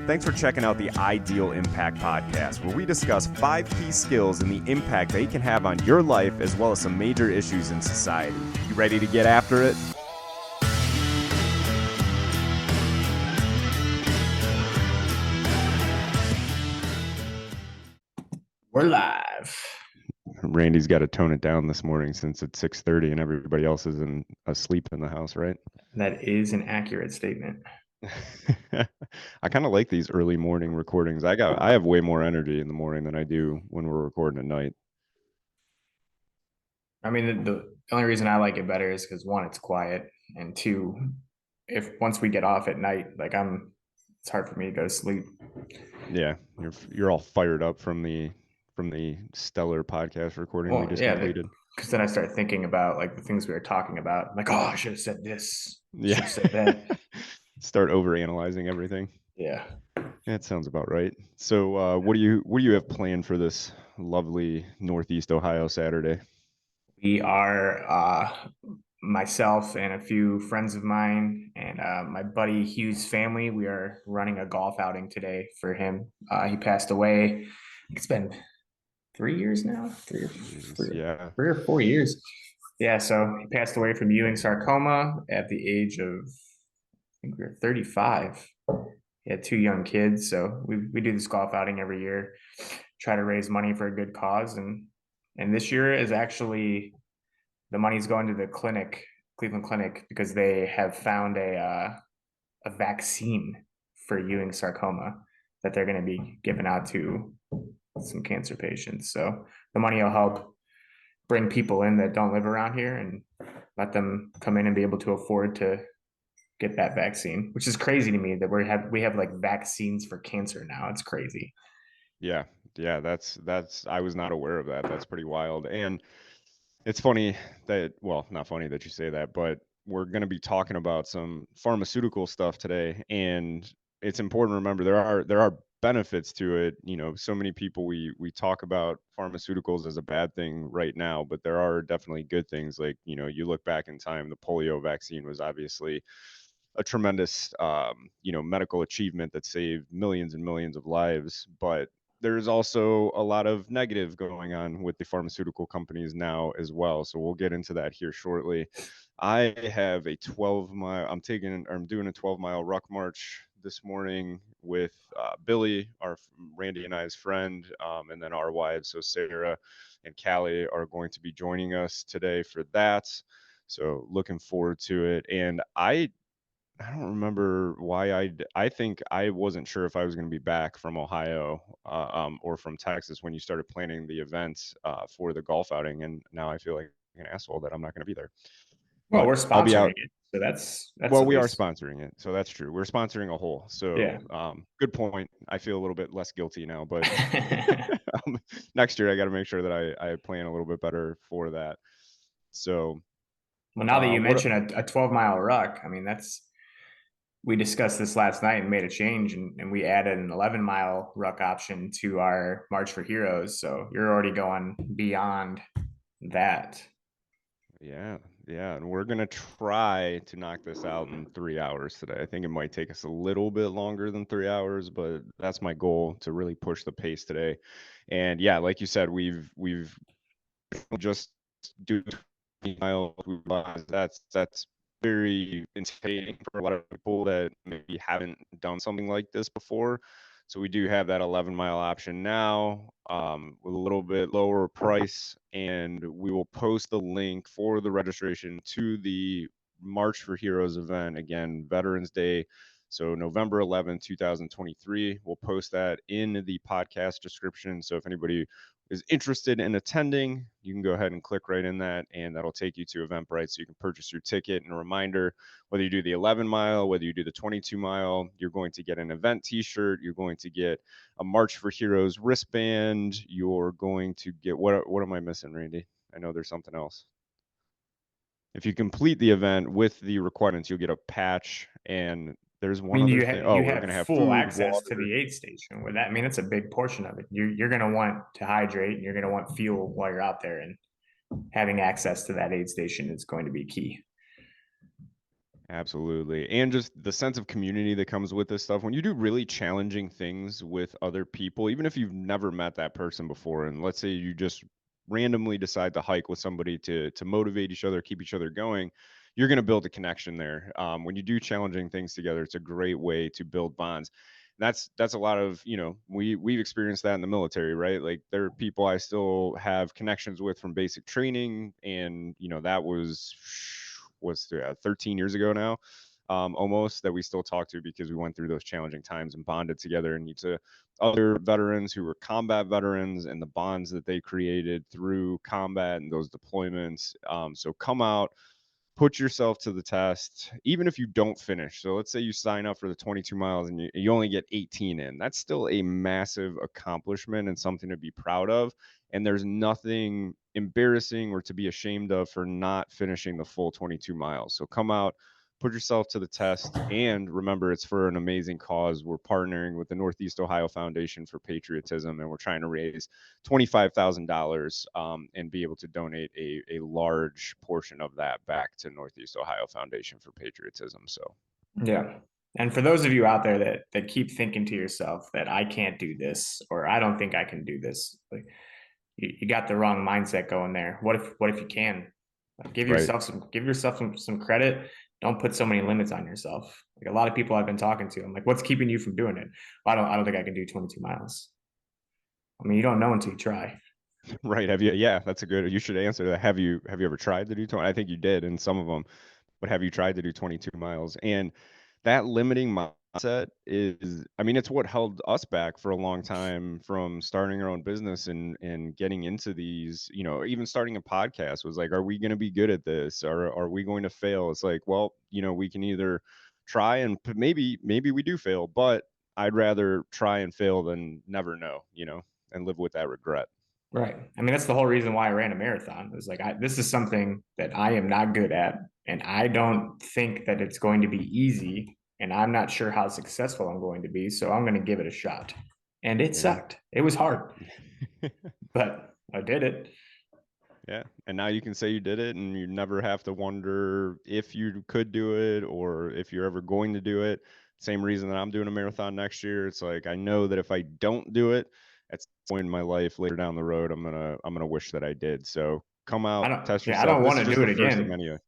Thanks for checking out the Ideal Impact Podcast, where we discuss 5 key skills and the impact they can have on your life, as well as some major issues in society. You ready to get after it? We're live. Randy's got to tone it down this morning since it's 6:30 and everybody else is asleep in the house, right? That is an accurate statement. I kind of like these early morning recordings. I have way more energy in the morning than I do when we're recording at night. I mean, the only reason I like it better is because 1, it's quiet, and 2, if once we get off at night, it's hard for me to go to sleep. Yeah, you're all fired up from the stellar podcast recording we just completed. Because then I start thinking about like the things we were talking about. Like, oh, I should have said this. Yeah. Should have said that. Start overanalyzing everything. Yeah. That sounds about right. So what do you have planned for this lovely Northeast Ohio Saturday? We are myself and a few friends of mine and my buddy Hugh's family. We are running a golf outing today for him. He passed away. It's been 3 years now, three or 4 years. Yeah, so he passed away from Ewing sarcoma at the age of, I think we were 35. He had 2 young kids, so we do this golf outing every year, try to raise money for a good cause, and this year is actually the money's going to the clinic, Cleveland Clinic, because they have found a vaccine for Ewing sarcoma that they're going to be giving out to some cancer patients. So the money will help bring people in that don't live around here and let them come in and be able to afford to get that vaccine, which is crazy to me that we have like vaccines for cancer now. It's crazy. Yeah, that's I was not aware of that. That's pretty wild. And it's funny that, well, not funny that you say that, but we're going to be talking about some pharmaceutical stuff today, and it's important to remember there are benefits to it. You know, so many people we talk about pharmaceuticals as a bad thing right now, but there are definitely good things. Like, you know, you look back in time, the polio vaccine was obviously a tremendous medical achievement that saved millions and millions of lives, but there's also a lot of negative going on with the pharmaceutical companies now as well. So we'll get into that here shortly. I have a 12-mile, I'm doing a 12-mile ruck march this morning with Billy, Randy and I's friend, and then our wives. So Sarah and Callie are going to be joining us today for that. So looking forward to it. And I don't remember why I think I wasn't sure if I was going to be back from Ohio or from Texas when you started planning the events for the golf outing, and now I feel like an asshole that I'm not going to be there. Well, we're sponsoring it, so that's well, we are sponsoring it, so that's true. We're sponsoring a hole, so yeah. Good point. I feel a little bit less guilty now, but next year I got to make sure that I plan a little bit better for that. So, well, now that you mention a 12-mile ruck, I mean we discussed this last night and made a change, and we added an 11-mile ruck option to our March for Heroes. So you're already going beyond that. Yeah. And we're going to try to knock this out in 3 hours today. I think it might take us a little bit longer than 3 hours, but that's my goal, to really push the pace today. And yeah, like you said, we've just do 20 miles. That's very intimidating for a lot of people that maybe haven't done something like this before. So we do have that 11-mile option now with a little bit lower price, and we will post the link for the registration to the March for Heroes event, again, Veterans Day. So November 11th, 2023, we'll post that in the podcast description. So if anybody is interested in attending, you can go ahead and click right in that, and that'll take you to Eventbrite so you can purchase your ticket. And a reminder, whether you do the 11-mile, whether you do the 22-mile, you're going to get an event t-shirt, you're going to get a March for Heroes wristband, you're going to get, what am I missing, Randy? I know there's something else. If you complete the event with the requirements, you'll get a patch, and there's one other thing. We're going to have full food, access water. to the aid station. With that, I mean, that's a big portion of it. You're going to want to hydrate, and you're going to want fuel while you're out there, and having access to that aid station is going to be key. Absolutely. And just the sense of community that comes with this stuff. When you do really challenging things with other people, even if you've never met that person before, and let's say you just randomly decide to hike with somebody to motivate each other, keep each other going, you're going to build a connection there. When you do challenging things together, it's a great way to build bonds. That's a lot of, we've experienced that in the military, right? Like there are people I still have connections with from basic training, and that was 13 years ago now, almost, that we still talk to because we went through those challenging times and bonded together. And to other veterans who were combat veterans and the bonds that they created through combat and those deployments. So come out, put yourself to the test, even if you don't finish. So let's say you sign up for the 22 miles and you only get 18 in. That's still a massive accomplishment and something to be proud of. And there's nothing embarrassing or to be ashamed of for not finishing the full 22 miles. So come out, put yourself to the test, and remember, it's for an amazing cause. We're partnering with the Northeast Ohio Foundation for Patriotism, and we're trying to raise $25,000, and be able to donate a large portion of that back to Northeast Ohio Foundation for Patriotism. So, Yeah. And for those of you out there that keep thinking to yourself that I can't do this or I don't think I can do this, like you got the wrong mindset going there. What if you can? Like, right. give yourself some credit. Don't put so many limits on yourself. Like a lot of people I've been talking to, I'm like, what's keeping you from doing it? Well, I don't think I can do 22 miles. I mean, you don't know until you try. Right. Have you? Yeah, that's a good. You should answer that. Have you ever tried to do 20? I think you did in some of them, but have you tried to do 22 miles? And that limiting mindset is, I mean, it's what held us back for a long time from starting our own business and getting into these, even starting a podcast was like, are we going to be good at this? Or are we going to fail? It's like, well, we can either try and maybe we do fail, but I'd rather try and fail than never know, and live with that regret. Right. I mean, that's the whole reason why I ran a marathon. It was like, this is something that I am not good at, and I don't think that it's going to be easy, and I'm not sure how successful I'm going to be. So I'm going to give it a shot. And it Yeah. sucked. It was hard, but I did it. Yeah, and now you can say you did it, and you never have to wonder if you could do it or if you're ever going to do it. Same reason that I'm doing a marathon next year. It's like I know that if I don't do it, at some point in my life later down the road, I'm gonna wish that I did. So come out, test I yourself. don't This want is to just do the it first of again. many.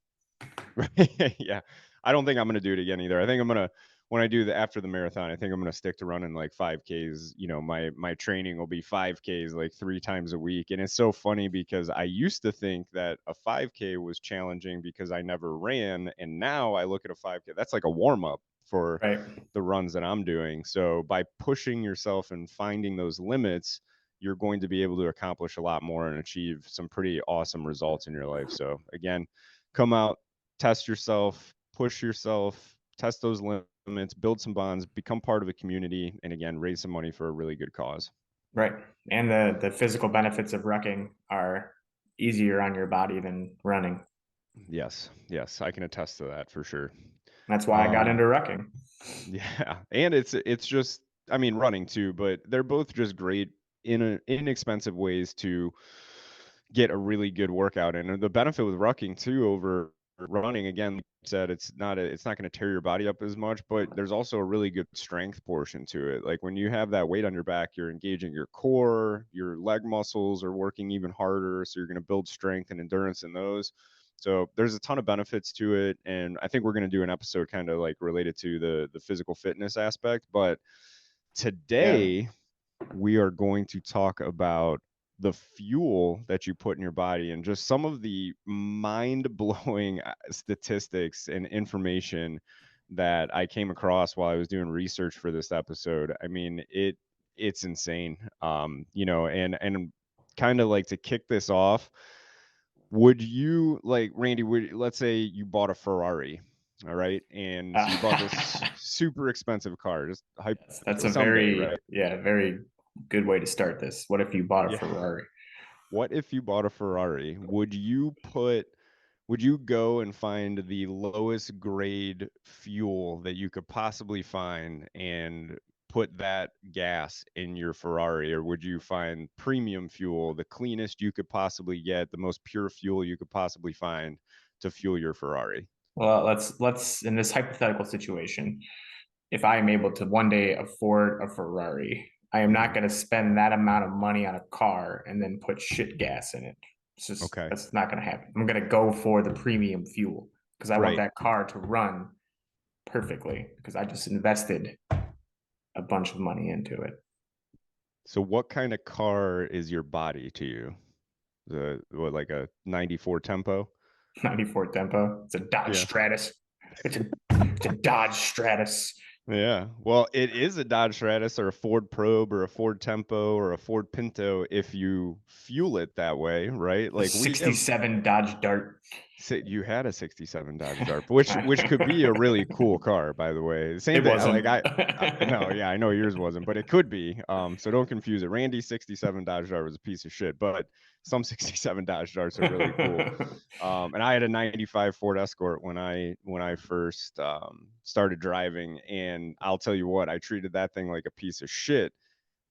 Right. Yeah. I don't think I'm gonna do it again either. I think I'm gonna when I do the after the marathon, I think I'm gonna stick to running like 5Ks. My training will be 5Ks like 3 times a week. And it's so funny because I used to think that a 5K was challenging because I never ran. And now I look at a 5K, that's like a warm up for Right. the runs that I'm doing. So by pushing yourself and finding those limits, you're going to be able to accomplish a lot more and achieve some pretty awesome results in your life. So again, come out, test yourself, push yourself, test those limits, build some bonds, become part of a community, and again, raise some money for a really good cause. Right. And the physical benefits of rucking are easier on your body than running. Yes, yes, I can attest to that for sure. That's why I got Um, into rucking. yeah, and it's just, I mean, running too, but they're both just great inexpensive ways to get a really good workout in. And the benefit with rucking too over running, again, like you said, it's not going to tear your body up as much, but there's also a really good strength portion to it. Like when you have that weight on your back, you're engaging your core, your leg muscles are working even harder, so you're going to build strength and endurance in those. So there's a ton of benefits to it, and I think we're going to do an episode kind of like related to the physical fitness aspect. But Yeah. today we are going to talk about the fuel that you put in your body and just some of the mind-blowing statistics and information that I came across while I was doing research for this episode. I mean, it's insane. And kind of like to kick this off, would you like Randy, let's say you bought a Ferrari, all right? And so you bought this super expensive car, just That's a someday, very, right? yeah, very good way to start this. What if you bought a Yeah. Ferrari? What if you bought a Ferrari? Would you go and find the lowest grade fuel that you could possibly find and put that gas in your Ferrari? Or would you find premium fuel, the cleanest you could possibly get, the most pure fuel you could possibly find to fuel your Ferrari? Well, let's in this hypothetical situation, if I am able to one day afford a Ferrari, I am not Mhm. going to spend that amount of money on a car and then put shit gas in it. It's just Okay. that's not going to happen. I'm going to go for the premium fuel because I want Right. that car to run perfectly because I just invested a bunch of money into it. So what kind of car is your body to you? The what, like a 94 Tempo? 94 Tempo. It's a Dodge Yeah. Stratus. It's a Dodge Stratus. Yeah. Well, it is a Dodge Stratus or a Ford Probe or a Ford Tempo or a Ford Pinto if you fuel it that way, right? A Like we have 67 Dodge Dart. you had a 67 Dodge Dart, which could be a really cool car, by the way. Same It thing. wasn't. I no, yeah, I know yours wasn't, but it could be. So don't confuse it. Randy's 67 Dodge Dart was a piece of shit, but some 67 Dodge Darts are really cool. And I had a 95 Ford Escort when I first started driving, and I'll tell you what, I treated that thing like a piece of shit.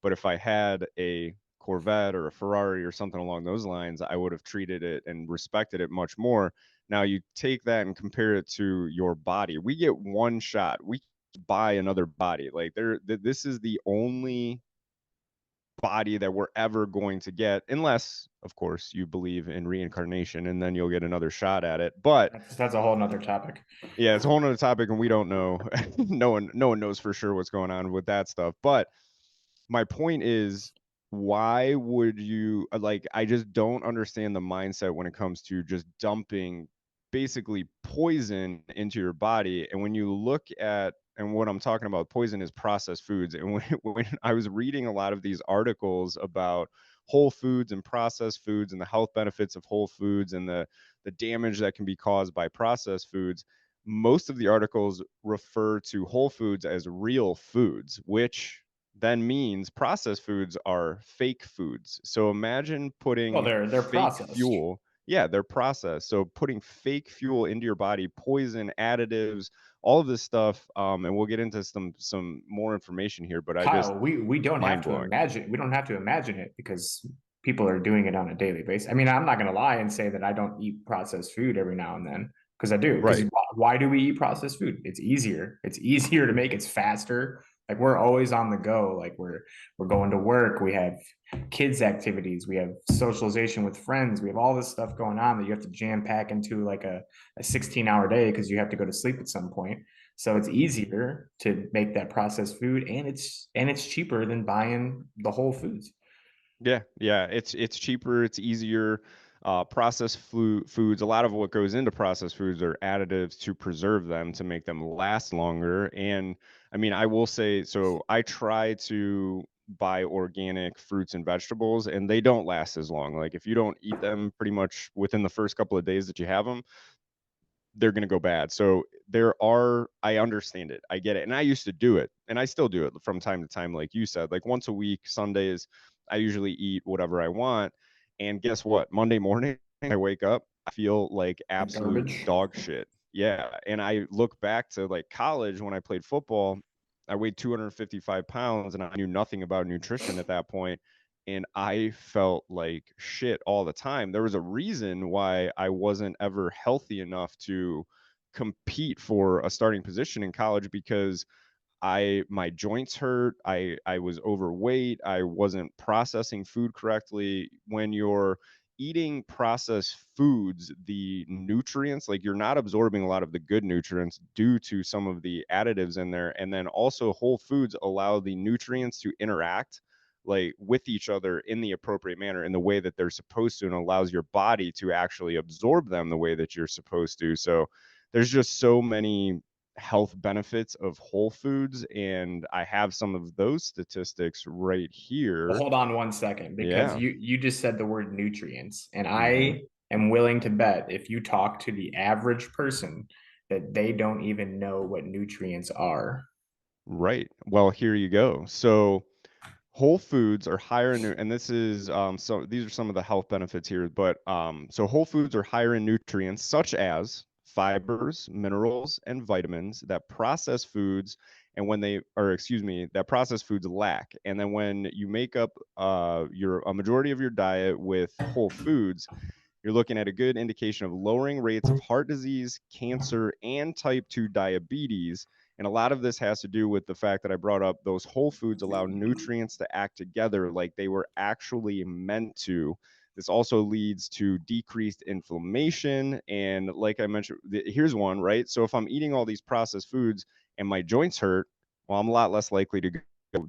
But if I had a Corvette or a Ferrari or something along those lines, I would have treated it and respected it much more. Now you take that and compare it to your body. We get one shot. We buy another body. Like this is the only body that we're ever going to get, unless, of course, you believe in reincarnation, and then you'll get another shot at it. But That's a whole nother topic. yeah, it's a whole nother topic, and we don't know. No one knows for sure what's going on with that stuff. But my point is, why would you like, I just don't understand the mindset when it comes to just dumping basically poison into your body. And when you look at, and what I'm talking about, poison is processed foods. And when I was reading a lot of these articles about whole foods and processed foods and the health benefits of whole foods and the damage that can be caused by processed foods, most of the articles refer to whole foods as real foods, which then means processed foods are fake foods. So imagine Well, putting they're fake processed. fuel. Yeah, they're processed. So putting fake fuel into your body, poison, additives, all of this stuff. And we'll get into some more information here, but I just Kyle, we don't have mind to blowing. imagine. We don't have to imagine it because people are doing it on a daily basis. I mean, I'm not going to lie and say that I don't eat processed food every now and then because I do. Because Right. why do we eat processed food? It's easier. It's easier to make. It's faster. Like we're always on the go. Like we're going to work. We have kids activities. We have socialization with friends. We have all this stuff going on that you have to jam pack into like a 16-hour day because you have to go to sleep at some point. So it's easier to make that processed food, and it's cheaper than buying the whole foods. Yeah, yeah, it's cheaper, it's easier. Processed foods, a lot of what goes into processed foods are additives to preserve them to make them last longer. And I mean, I will say, so I try to buy organic fruits and vegetables, and they don't last as long. Like if you don't eat them pretty much within the first couple of days that you have them, they're going to go bad. So I understand it. I get it. And I used to do it, and I still do it from time to time. Like you said, like once a week, Sundays, I usually eat whatever I want. And guess what? Monday morning, I wake up, I feel like Like absolute garbage. dog shit. Yeah. And I look back to like college when I played football. I weighed 255 pounds and I knew nothing about nutrition at that point, and I felt like shit all the time. There was a reason why I wasn't ever healthy enough to compete for a starting position in college, because my joints hurt, I was overweight, I wasn't processing food correctly. When you're eating processed foods, the nutrients, like you're not absorbing a lot of the good nutrients due to some of the additives in there. And then also whole foods allow the nutrients to interact like with each other in the appropriate manner, in the way that they're supposed to, and allows your body to actually absorb them the way that you're supposed to. So there's just so many health benefits of whole foods, and I have some of those statistics right Well, here. hold on one second because Yeah. you just said the word nutrients, and Hmm. I am willing to bet if you talk to the average person that they don't even know what nutrients are. Right. Well, here you go. So whole foods are higher in, and this is so these are some of the health benefits here. But so whole foods are higher in nutrients such as fibers, minerals, and vitamins that processed foods, and when they, or excuse me, that processed foods lack. And then when you make up your a majority of your diet with whole foods, you're looking at a good indication of lowering rates of heart disease, cancer, and type 2 diabetes. And a lot of this has to do with the fact that I brought up those whole foods allow nutrients to act together like they were actually meant to. This also leads to decreased inflammation. And like I mentioned, here's one, right? So if I'm eating all these processed foods and my joints hurt, well, I'm a lot less likely to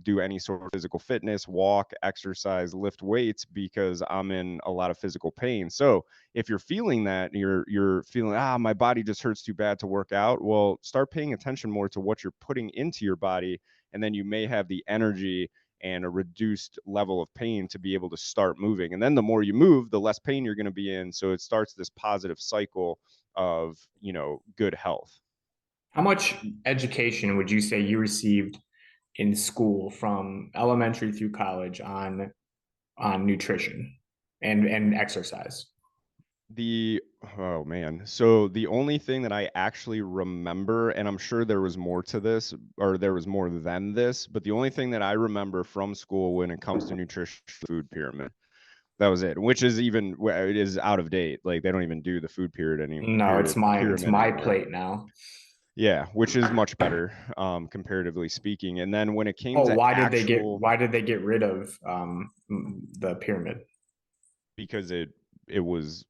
do any sort of physical fitness, walk, exercise, lift weights because I'm in a lot of physical pain. So if you're feeling that, you're feeling my body just hurts too bad to work out. Well, start paying attention more to what you're putting into your body, and then you may have the energy and a reduced level of pain to be able to start moving. And then the more you move, the less pain you're going to be in. So it starts this positive cycle of, good health. How much education would you say you received in school from elementary through college on nutrition and exercise? The Oh man. So the only thing that I actually remember, and I'm sure there was more to this, or there was more than this, but the only thing that I remember from school when it comes to nutrition, food pyramid. That was it, which is it is out of date. Like they don't even do the food No, it's pyramid my anymore. plate now. Yeah, which is much better, comparatively speaking. And then when it came Oh, to actual, why did they get rid of the pyramid? because it was,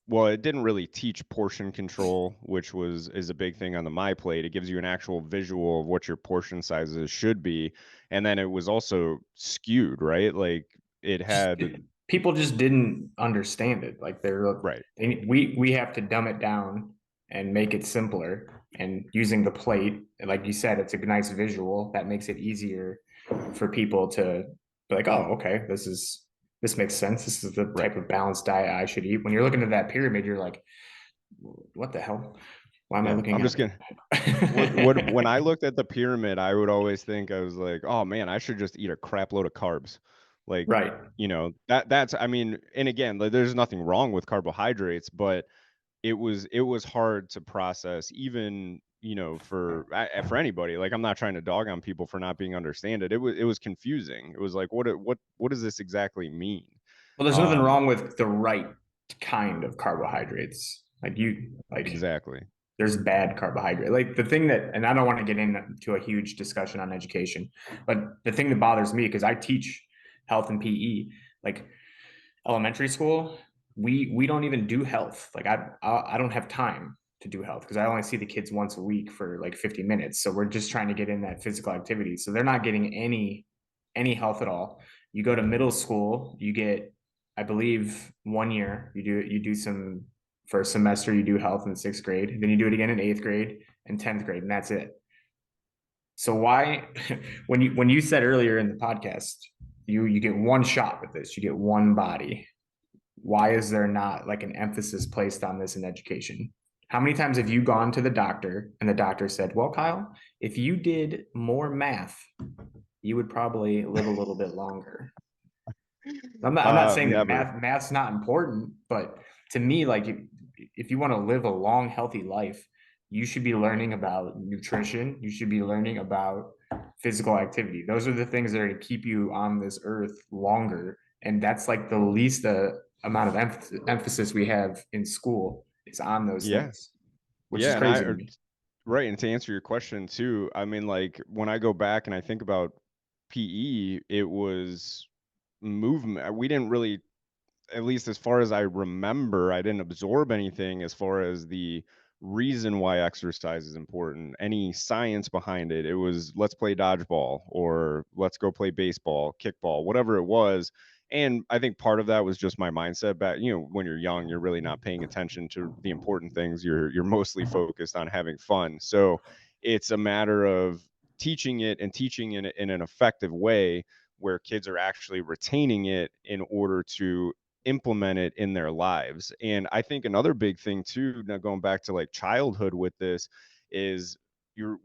well, it didn't really teach portion control, which is a big thing on the my plate. It gives you an actual visual of what your portion sizes should be, and then it was also skewed, right? Like it Just had, people just didn't understand it. Like right, we have to dumb it down and make it simpler. And using the plate, like you said, it's a nice visual that makes it easier for people to be like, oh, okay, this makes sense. This is the right. type of balanced diet I should eat. When you're looking at that pyramid, you're like, what the hell? Why am I Yeah, looking I'm at just gonna. What when I looked at the pyramid, I would always think, I was like, oh man, I should just eat a crap load of carbs. Like, right? that's, I mean, and again, like, there's nothing wrong with carbohydrates, but it was hard to process, even, for anybody. Like, I'm not trying to dog on people for not being understand it. It was confusing. It was like, what does this exactly mean? Well, there's nothing Um, wrong with the right kind of carbohydrates. Like exactly. there's bad carbohydrate. Like the thing that, and I don't want to get into a huge discussion on education, but the thing that bothers me because I teach health and PE, like elementary school, we don't even do health. Like I don't have time to do health because I only see the kids once a week for like 50 minutes. So we're just trying to get in that physical activity. So they're not getting any health at all. You go to middle school, you get, I believe, 1 year. You do some for a semester. You do health in sixth grade, then you do it again in eighth grade and 10th grade, and that's it. So why, when you said earlier in the podcast, you get one shot with this, you get one body. Why is there not like an emphasis placed on this in education? How many times have you gone to the doctor and the doctor said, "Well, Kyle, if you did more math, you would probably live a little bit longer." I'm not saying that Never. math's not important, but to me, like if you want to live a long, healthy life, you should be learning about nutrition. You should be learning about physical activity. Those are the things that are going to keep you on this earth longer. And that's like the least amount of emphasis we have in school is on those Yeah. things, which is Yeah, and crazy to me. right, and to answer your question too, I mean, like, when I go back and I think about PE, it was movement. We didn't really, at least as far as I remember, I didn't absorb anything as far as the reason why exercise is important, any science behind it. It was, let's play dodgeball, or let's go play baseball, kickball, whatever it was. And I think part of that was just my mindset back, when you're young, you're really not paying attention to the important things. You're mostly focused on having fun. So it's a matter of teaching it, and teaching it in an effective way where kids are actually retaining it in order to implement it in their lives. And I think another big thing too, now going back to like childhood with this, is you're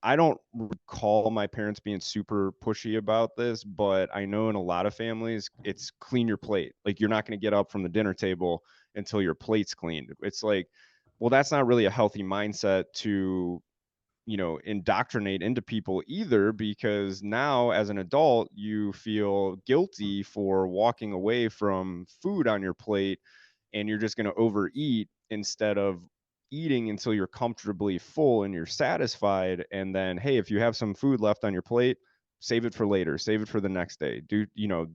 I don't recall my parents being super pushy about this, but I know in a lot of families it's clean your plate. Like, you're not going to get up from the dinner table until your plate's cleaned. It's like, well, that's not really a healthy mindset to, indoctrinate into people either, because now as an adult you feel guilty for walking away from food on your plate, and you're just going to overeat instead of eating until you're comfortably full and you're satisfied. And then, hey, if you have some food left on your plate, save it for later, save it for the next day.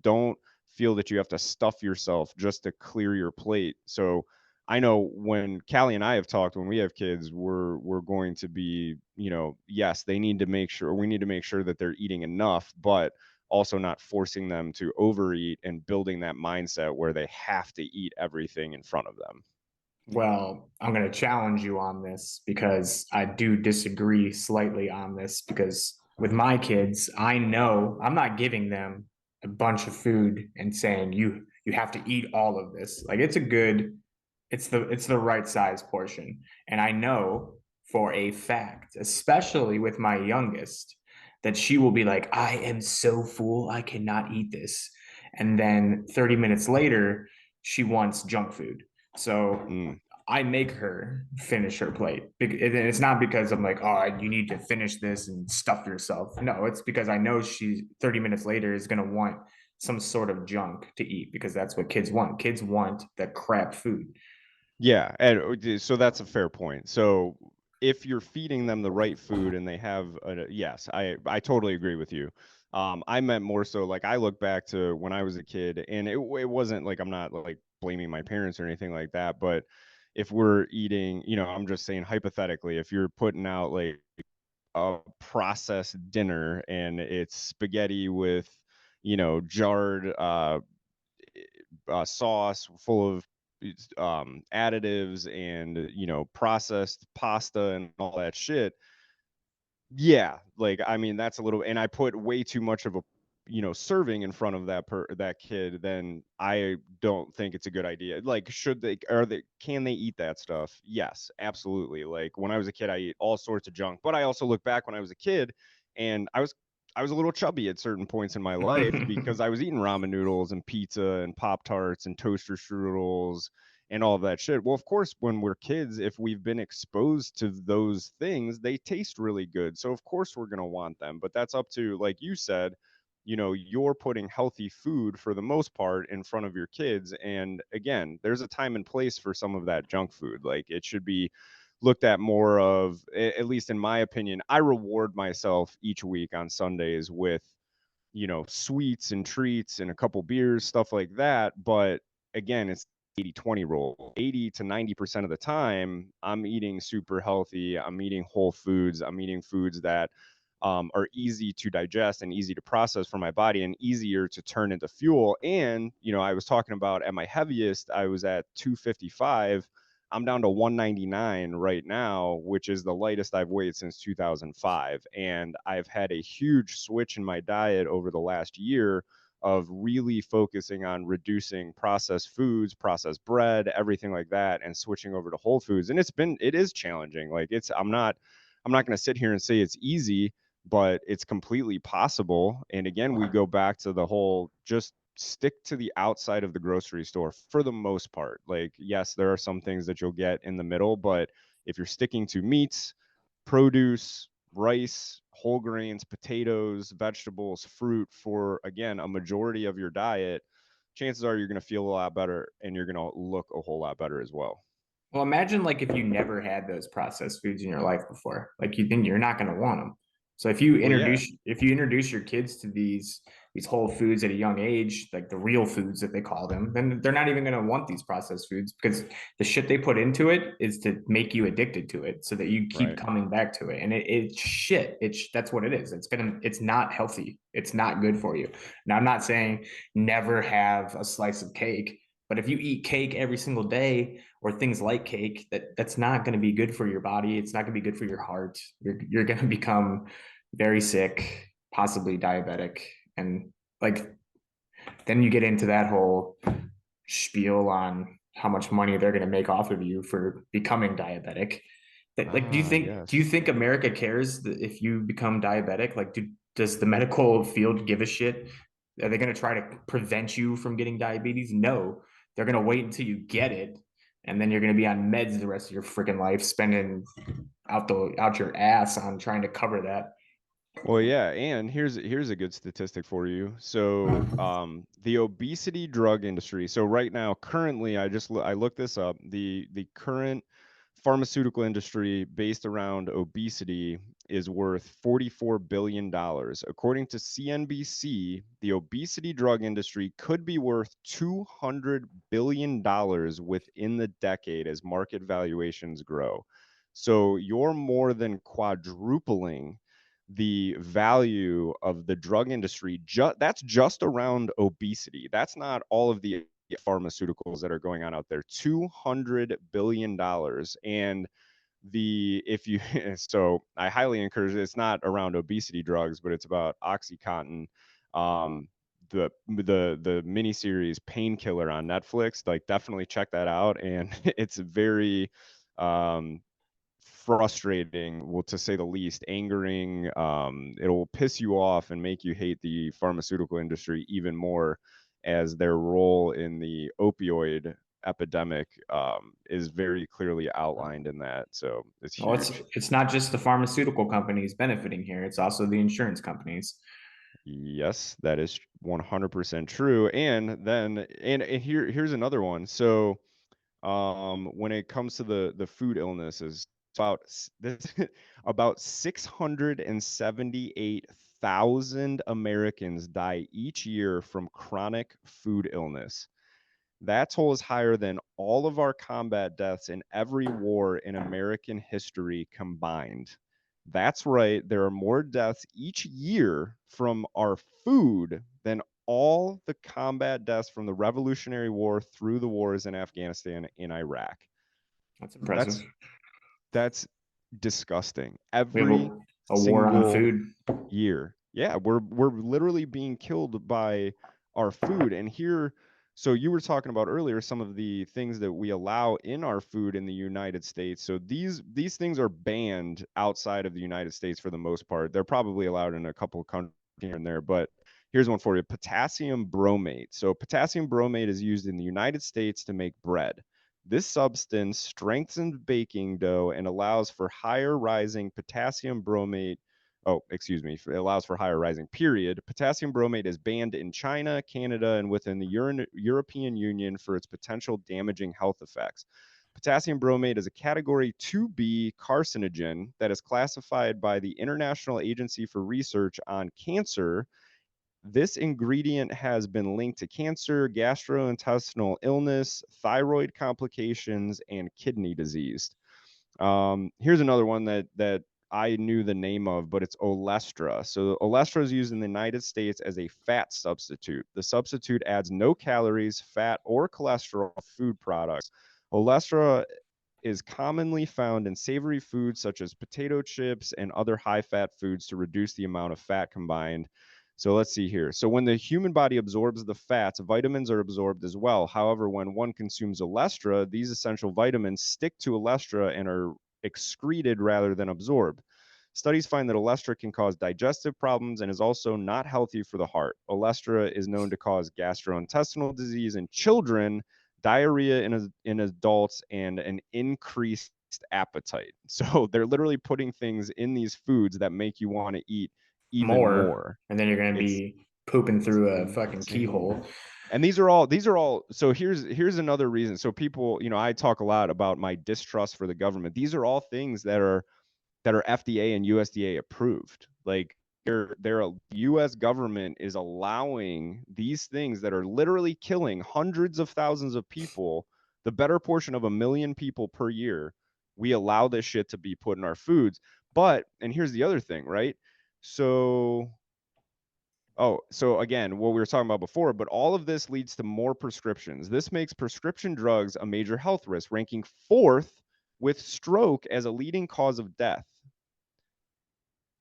Don't feel that you have to stuff yourself just to clear your plate. So I know when Callie and I have talked, when we have kids, we're going to be, yes, they need to make sure we need to make sure that they're eating enough, but also not forcing them to overeat and building that mindset where they have to eat everything in front of them. Well, I'm going to challenge you on this because I do disagree slightly on this. Because with my kids, I know I'm not giving them a bunch of food and saying you have to eat all of this. Like it's the right size portion. And I know for a fact, especially with my youngest, that she will be like, I am so full, I cannot eat this. And then 30 minutes later, she wants junk food. So Mm. I make her finish her plate. And it's not because I'm like, oh, you need to finish this and stuff yourself. No, it's because I know she 30 minutes later is going to want some sort of junk to eat because that's what kids want. Kids want the crap food. Yeah, and so that's a fair point. So if you're feeding them the right food and they have yes, I totally agree with you. I meant more so like I look back to when I was a kid, and it wasn't like I'm not like blaming my parents or anything like that, but if we're eating, I'm just saying hypothetically, if you're putting out like a processed dinner and it's spaghetti with, jarred sauce full of additives and processed pasta and all that shit. Yeah, like I mean that's a little, and I put way too much of a serving in front of that kid, then I don't think it's a good idea. Like should they, can they eat that stuff? Yes, absolutely. Like when I was a kid I eat all sorts of junk, but I also look back when I was a kid and I was a little chubby at certain points in my life because I was eating ramen noodles and pizza and Pop Tarts and toaster strudels and all of that shit. Well, of course, when we're kids, if we've been exposed to those things, they taste really good. So of course we're going to want them. But that's up to, like you said, you're putting healthy food for the most part in front of your kids. And again, there's a time and place for some of that junk food. Like it should be looked at more of, at least in my opinion, I reward myself each week on Sundays with sweets and treats and a couple beers, stuff like that. But again, it's 80-20 rule. 80 to 90% of the time, I'm eating super healthy. I'm eating whole foods. I'm eating foods that are easy to digest and easy to process for my body and easier to turn into fuel. And, I was talking about at my heaviest, I was at 255. I'm down to 199 right now, which is the lightest I've weighed since 2005. And I've had a huge switch in my diet over the last year of really focusing on reducing processed foods, processed bread, everything like that, and switching over to whole foods. And it is challenging. Like I'm not going to sit here and say it's easy, but it's completely possible. And again, we go back to the whole just stick to the outside of the grocery store for the most part. Like, yes, there are some things that you'll get in the middle, but if you're sticking to meats, produce, rice, whole grains, potatoes, vegetables, fruit for, again, a majority of your diet, chances are you're going to feel a lot better and you're going to look a whole lot better as well. Well, imagine like if you never had those processed foods in your life before, like you think you're not going to want them. So Well, yeah, if you introduce your kids to these whole foods at a young age, like the real foods that they call them, then they're not even going to want these processed foods because the shit they put into it is to make you addicted to it so that you keep right. coming back to it. And it's shit. That's what it is. It's not healthy. It's not good for you. Now I'm not saying never have a slice of cake, but if you eat cake every single day or things like cake, that's not going to be good for your body. It's not going to be good for your heart. You're going to become very sick, possibly diabetic, and like then you get into that whole spiel on how much money they're going to make off of you for becoming diabetic. Like, Ah, do you yes. think America cares that if you become diabetic? Like, does the medical field give a shit? Are they going to try to prevent you from getting diabetes? No, they're going to wait until you get it, and then you're going to be on meds the rest of your freaking life, spending out your ass on trying to cover that. Well, yeah, and here's a good statistic for you. So, the obesity drug industry. So right now, currently, I looked this up. The current pharmaceutical industry based around obesity is worth $44 billion. According to CNBC, the obesity drug industry could be worth $200 billion within the decade as market valuations grow. So you're more than quadrupling the value of the drug industry. That's just around obesity. That's not all of the pharmaceuticals that are going on out there. $200 billion. And the if you so I highly encourage it. It's not around obesity drugs, but it's about OxyContin. The miniseries Painkiller on Netflix, like definitely check that out. And it's very um frustrating, well, to say the least, angering. It'll piss you off and make you hate the pharmaceutical industry even more, as their role in the opioid epidemic is very clearly outlined in that. So it's Well, huge. it's not just the pharmaceutical companies benefiting here; it's also the insurance companies. Yes, that is 100% true. And here's another one. So when it comes to the food illnesses, this about 678,000 Americans die each year from chronic food illness. That toll is higher than all of our combat deaths in every war in American history combined. That's right, there are more deaths each year from our food than all the combat deaths from the Revolutionary War through the wars in Afghanistan and Iraq. That's impressive. That's that's disgusting. We have Every a war on single food. year. Yeah, we're literally being killed by our food. And here, so you were talking about earlier some of the things that we allow in our food in the United States. So these things are banned outside of the United States for the most part. They're probably allowed in a couple of countries here and there, but here's one for you. Potassium bromate. So potassium bromate is used in the United States to make bread. This substance strengthens baking dough and allows for higher rising potassium bromate. Oh, excuse me. It allows for higher rising, period. Potassium bromate is banned in China, Canada, and within the European Union for its potential damaging health effects. Potassium bromate is a category 2B carcinogen that is classified by the International Agency for Research on Cancer. This ingredient has been linked to cancer, gastrointestinal illness, thyroid complications, and kidney disease. Here's another one that I knew the name of, but it's Olestra. So Olestra is used in the United States as a fat substitute. The substitute adds no calories, fat, or cholesterol to food products. Olestra is commonly found in savory foods such as potato chips and other high fat foods to reduce the amount of fat combined. So let's see here. So when the human body absorbs the fats, vitamins are absorbed as well. However, when one consumes Olestra, these essential vitamins stick to Olestra and are excreted rather than absorbed. Studies find that Olestra can cause digestive problems and is also not healthy for the heart. Olestra is known to cause gastrointestinal disease in children, diarrhea in adults, and an increased appetite. So they're literally putting things in these foods that make you want to eat even More, more. and then you're going to It's be pooping through a fucking insane. keyhole. And these are all so here's another reason. So people, I talk a lot about my distrust for the government. These are all things that are FDA and USDA approved. Like they're US government is allowing these things that are literally killing hundreds of thousands of people, the better portion of 1 million people per year. We allow this shit to be put in our foods. But and here's the other thing, right? So so again, what we were talking about before, but all of this leads to more prescriptions. This makes prescription drugs a major health risk, ranking fourth with stroke as a leading cause of death.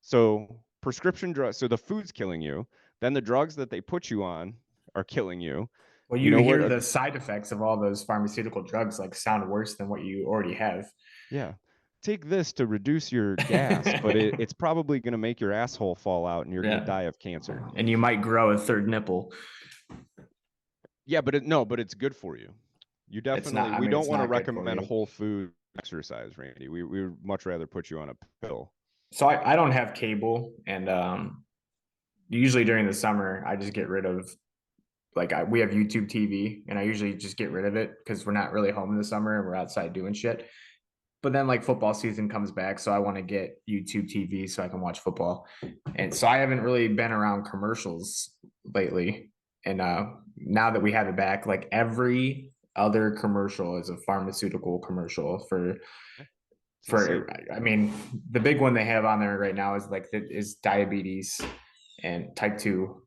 So prescription drugs, so the food's killing you, then the drugs that they put you on are killing you. Well, You you know what? hear the side effects of all those pharmaceutical drugs like sound worse than what you already have. Yeah. Take this to reduce your gas, but it's probably going to make your asshole fall out and you're going to Yeah. die of cancer. And you might grow a third nipple. Yeah, but no, but it's good for you. You It's not, definitely, I we mean, don't it's want to not good for recommend you. whole food exercise, Randy. We would much rather put you on a pill. So I don't have cable, and usually during the summer I just get rid of we have YouTube TV, and I usually just get rid of it because we're not really home in the summer and we're outside doing shit. But then like football season comes back, so I want to get YouTube TV so I can watch football. And so I haven't really been around commercials lately. And now that we have it back, like every other commercial is a pharmaceutical commercial It's insane. for I mean, the big one they have on there right now is is diabetes and type 2,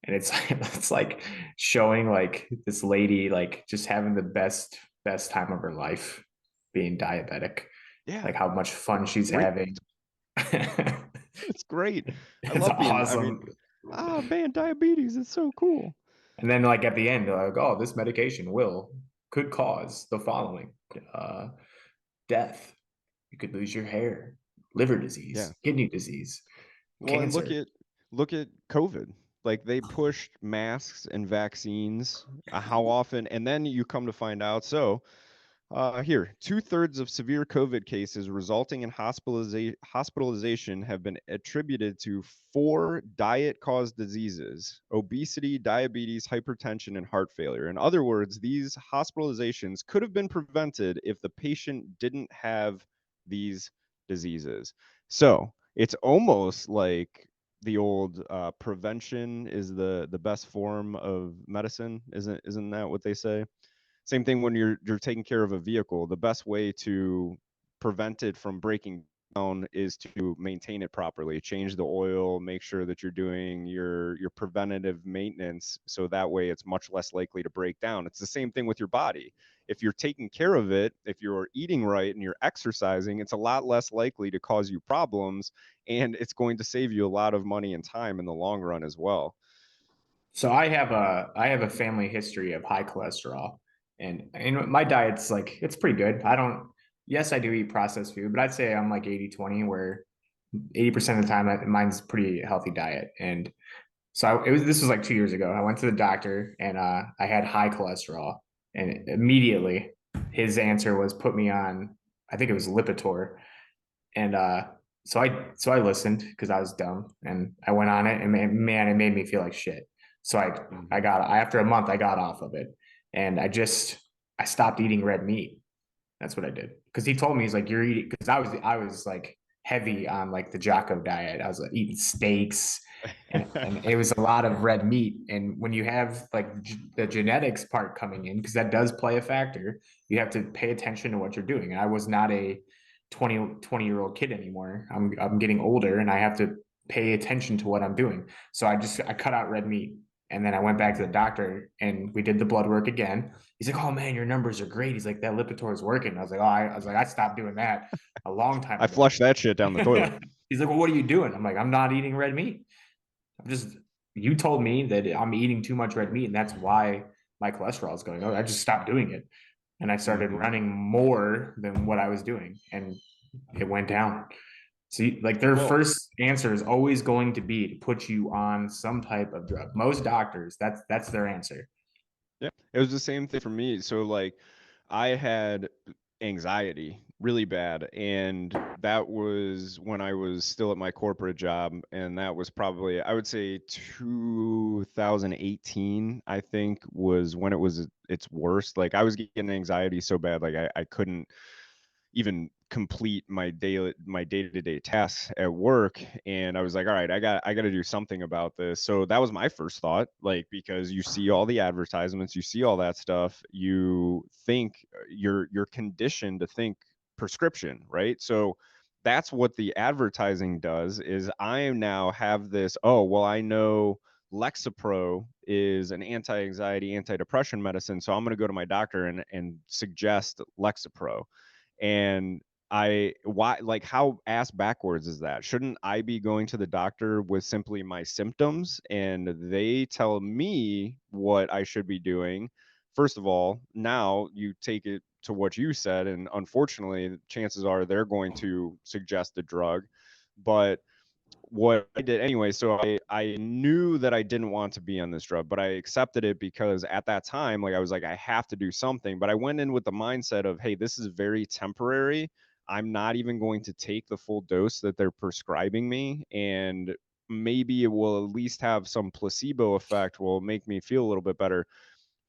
and it's it's like showing like this lady like just having the best time of her life being diabetic, Yeah, like how much fun she's great. having. It's great. I It's love being. I mean, awesome. man, diabetes. It's so cool. And then like at the end, they're like, oh, this medication could cause the following: uh, death. You could lose your hair, liver Yeah. disease, kidney disease, Well, and cancer. look at COVID. Like they pushed masks and vaccines. How often? And then you come to find out. So here, 2/3 of severe COVID cases resulting in hospitalization have been attributed to four diet-caused diseases: obesity, diabetes, hypertension, and heart failure. In other words, these hospitalizations could have been prevented if the patient didn't have these diseases. So it's almost like the old prevention is the best form of medicine. Isn't that what they say? Same thing when you're taking care of a vehicle. The best way to prevent it from breaking down is to maintain it properly. Change the oil, make sure that you're doing your preventative maintenance so that way it's much less likely to break down. It's the same thing with your body. If you're taking care of it, if you're eating right and you're exercising, it's a lot less likely to cause you problems, and it's going to save you a lot of money and time in the long run as well. So I have a family history of high cholesterol, and my diet's like it's pretty good. I don't Yes, I do eat processed food, but I'd say I'm like 80/20, where 80% of the time mine's pretty healthy diet. And so this was like 2 years ago. I went to the doctor, and I had high cholesterol, and immediately his answer was put me on, I think it was Lipitor. And so I listened because I was dumb, and I went on it, and man, it made me feel like shit. So I Mhm. got after a month I got off of it, and I stopped eating red meat. That's what I did, because he told me, he's like, you're eating, because I was like heavy on like the Jocko diet. I was like eating steaks, and it was a lot of red meat. And when you have like the genetics part coming in, because that does play a factor, you have to pay attention to what you're doing. And I was not a 20-year-old kid anymore. I'm getting older, and I have to pay attention to what I'm doing. So I cut out red meat. And then I went back to the doctor, and we did the blood work again. He's like, "Oh man, your numbers are great." He's like, "That Lipitor is working." I was like, "Oh, I was like, I stopped doing that a long time I ago." flushed that shit down the toilet. He's like, "Well, what are you doing?" I'm like, "I'm not eating red meat. I'm just You told me that I'm eating too much red meat, and that's why my cholesterol is going up. I just stopped doing it, and I started Mhm. running more than what I was doing, and it went down." So, like, their Well, first answer is always going to be to put you on some type of drug. Most doctors, that's their answer. yeah, it was the same thing for me. So like I had anxiety really bad, and that was when I was still at my corporate job, and that was probably, I would say, 2018, I think, was when it was its worst. Like I was getting anxiety so bad, like I couldn't even complete my day-to-day tasks at work, and I was like, all right, I got to do something about this. So that was my first thought, like, because you see all the advertisements, you see all that stuff, you think you're conditioned to think prescription, right? So that's what the advertising does. Is I now have this, oh well, I know Lexapro is an anti-anxiety, antidepressant medicine, so I'm going to go to my doctor and suggest Lexapro. And why, like, how ass backwards is that? Shouldn't I be going to the doctor with simply my symptoms and they tell me what I should be doing? First of all, now you take it to what you said, and unfortunately, chances are they're going to suggest a drug. But what I did anyway, so I knew that I didn't want to be on this drug, but I accepted it because at that time, like I was like, I have to do something. But I went in with the mindset of, hey, this is very temporary. I'm not even going to take the full dose that they're prescribing me, and maybe it will at least have some placebo effect, will make me feel a little bit better.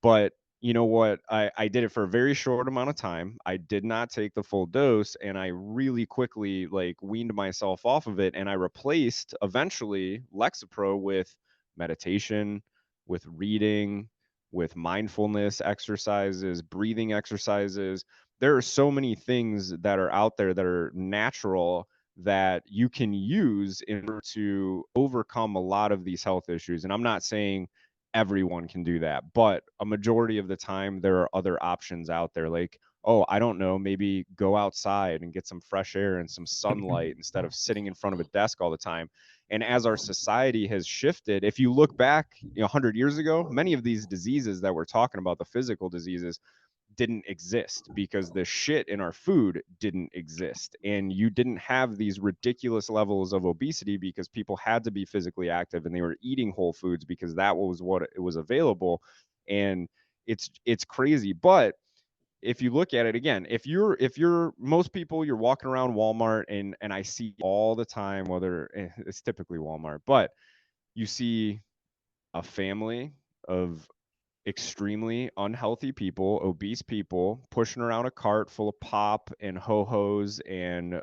But you know what? I did it for a very short amount of time. I did not take the full dose, and I really quickly like weaned myself off of it. And I replaced eventually Lexapro with meditation, with reading, with mindfulness exercises, breathing exercises. There are so many things that are out there that are natural that you can use in order to overcome a lot of these health issues. And I'm not saying everyone can do that, but a majority of the time there are other options out there, like, oh, I don't know, maybe go outside and get some fresh air and some sunlight instead of sitting in front of a desk all the time. And as our society has shifted, if you look back, 100 years ago, many of these diseases that we're talking about, the physical diseases, didn't exist because the shit in our food didn't exist, and you didn't have these ridiculous levels of obesity because people had to be physically active and they were eating whole foods because that was what it was available. And it's crazy. But if you look at it again, if you're most people, you're walking around Walmart, and I see all the time, whether it's typically Walmart, but you see a family of extremely unhealthy people, obese people, pushing around a cart full of pop and ho-hos and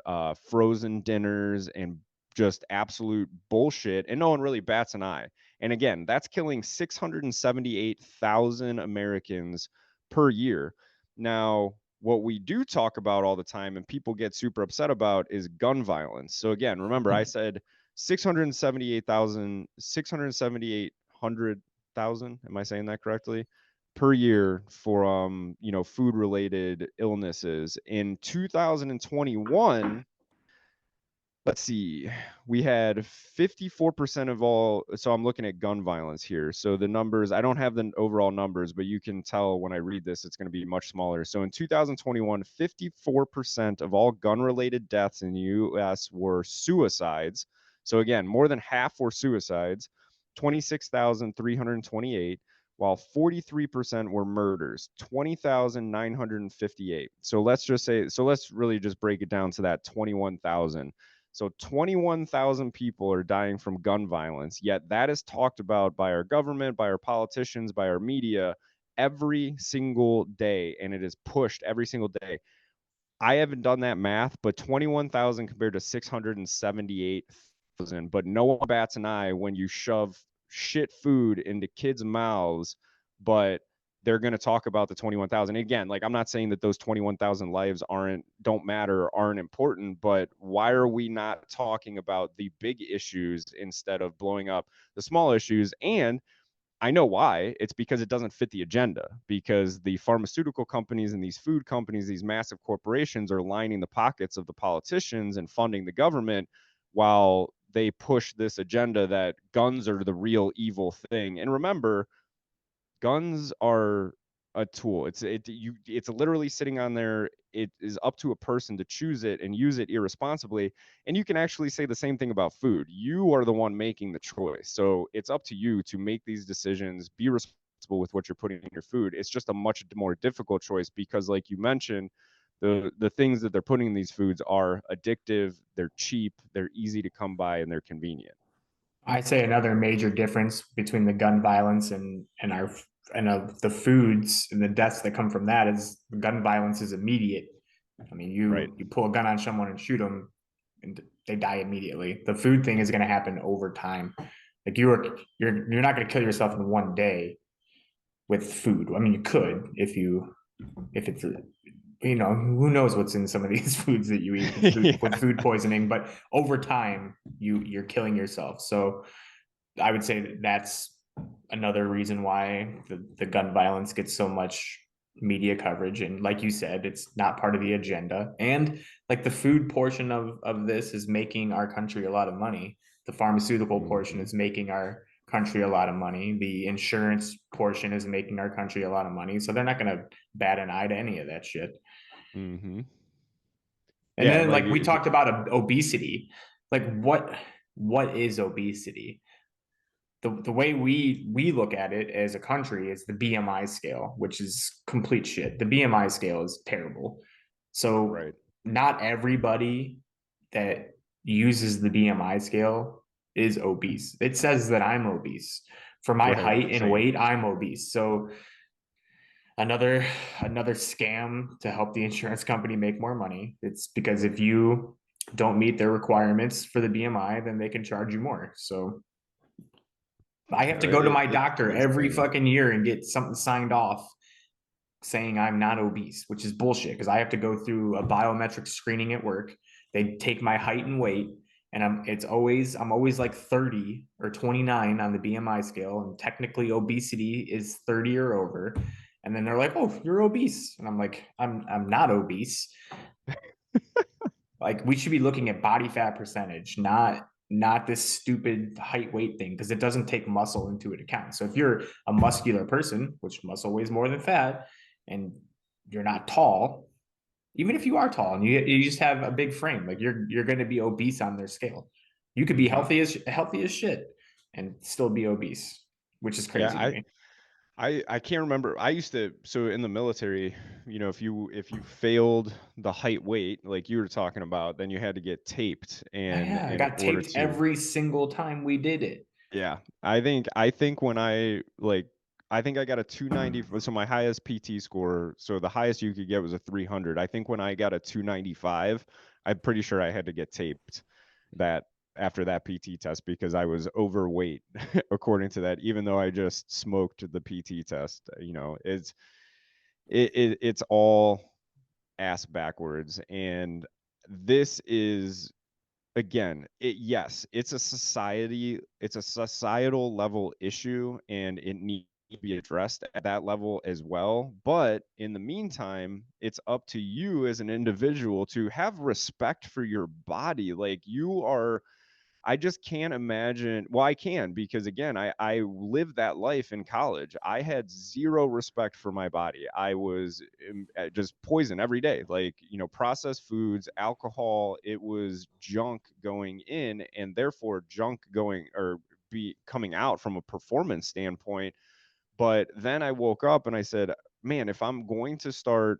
frozen dinners and just absolute bullshit, and no one really bats an eye. And again, that's killing 678,000 Americans per year. Now, what we do talk about all the time and people get super upset about is gun violence. So again, remember I said 678,000, 678,000, am I saying that correctly, per year for food related illnesses. In 2021, let's see, we had 54% of all. So I'm looking at gun violence here. So the numbers, I don't have the overall numbers, but you can tell when I read this, it's going to be much smaller. So in 2021, 54% of all gun related deaths in the US were suicides. So again, more than half were suicides, 26,328, while 43% were murders, 20,958. So let's really just break it down to that 21,000. So 21,000 people are dying from gun violence, yet that is talked about by our government, by our politicians, by our media every single day, and it is pushed every single day. I haven't done that math, but 21,000 compared to 678,000, but no one bats an eye when you shove shit food into kids' mouths, but they're going to talk about the 21,000. Again, like, I'm not saying that those 21,000 lives don't matter, aren't important, but why are we not talking about the big issues instead of blowing up the small issues? And I know why. It's because it doesn't fit the agenda, because the pharmaceutical companies and these food companies, these massive corporations, are lining the pockets of the politicians and funding the government while they push this agenda that guns are the real evil thing. And remember, guns are a tool. It's literally sitting on there. It is up to a person to choose it and use it irresponsibly. And you can actually say the same thing about food. You are the one making the choice. So it's up to you to make these decisions, be responsible with what you're putting in your food. It's just a much more difficult choice because, like you mentioned, the things that they're putting in these foods are addictive, they're cheap, they're easy to come by, and they're convenient. I'd say another major difference between the gun violence and the foods and the deaths that come from that is gun violence is immediate. I mean, Right. you pull a gun on someone and shoot them, and they die immediately. The food thing is going to happen over time. Like you're not going to kill yourself in one day with food. I mean, you could if it's who knows what's in some of these foods that you eat with Yeah. food poisoning, but over time you're killing yourself. So I would say that's another reason why the gun violence gets so much media coverage. And like you said, it's not part of the agenda. And like the food portion of this is making our country a lot of money. The pharmaceutical portion Mm-hmm. is making our country a lot of money. The insurance portion is making our country a lot of money. So they're not going to bat an eye to any of that shit. Mm-hmm. And Yeah, then like like we talked about obesity. Like what is obesity? The way we look at it as a country is the BMI scale, which is complete shit. The BMI scale is terrible. So right. not everybody that uses the BMI scale is obese. It says that I'm obese. For my Right. height and Same. weight, I'm obese. So another another scam to help the insurance company make more money. It's because if you don't meet their requirements for the BMI, then they can charge you more. So I have to go to my doctor It's every crazy. fucking year and get something signed off saying I'm not obese, which is bullshit because I have to go through a biometric screening at work. They take my height and weight, and I'm always like 30 or 29 on the BMI scale, and technically obesity is 30 or over. And then they're like, "Oh, you're obese," and I'm like, "I'm not obese." Like we should be looking at body fat percentage, not this stupid height weight thing because it doesn't take muscle into account. So if you're a muscular person, which muscle weighs more than fat, and you're not tall, even if you are tall and you just have a big frame, like you're going to be obese on their scale. You could be Hmm. healthy as shit and still be obese, which is Yeah, crazy to me. I can't remember. I used to, so in the military, if you failed the height weight like you were talking about, then you had to get taped and Yeah, I in got order taped to. every single time we did it. Yeah. I think when I think I got a 290, so my highest PT score, so the highest you could get was a 300. I think when I got a 295, I'm pretty sure I had to get taped that after that PT test because I was overweight according to that, even though I just smoked the PT test. It's all ass backwards. And this is, again, yes, it's a societal level issue, and it needs to be addressed at that level as well. But in the meantime, it's up to you as an individual to have respect for your body. Like, I just can't imagine. Well, I can, because again, I lived that life in college. I had zero respect for my body. I was just poison every day, like, processed foods, alcohol. It was junk going in, and therefore junk going, or be coming out from a performance standpoint. But then I woke up and I said, man, if I'm going to start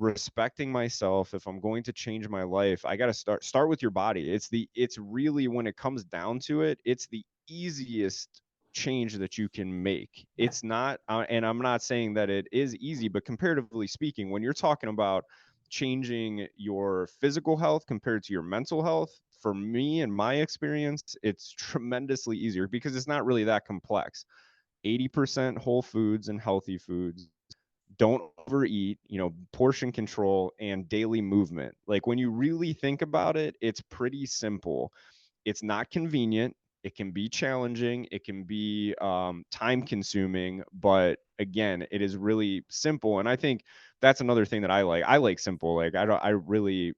respecting myself, if I'm going to change my life, I got to start with your body. It's really, when it comes down to it, it's the easiest change that you can make. It's not, and I'm not saying that it is easy, but comparatively speaking, when you're talking about changing your physical health compared to your mental health, for me and my experience, it's tremendously easier because it's not really that complex. 80% whole foods and healthy foods, don't overeat, portion control, and daily movement. Like, when you really think about it, it's pretty simple. It's not convenient. It can be challenging. It can be time consuming, but again, it is really simple. And I think that's another thing that I like. I like simple. Like, I don't, I really,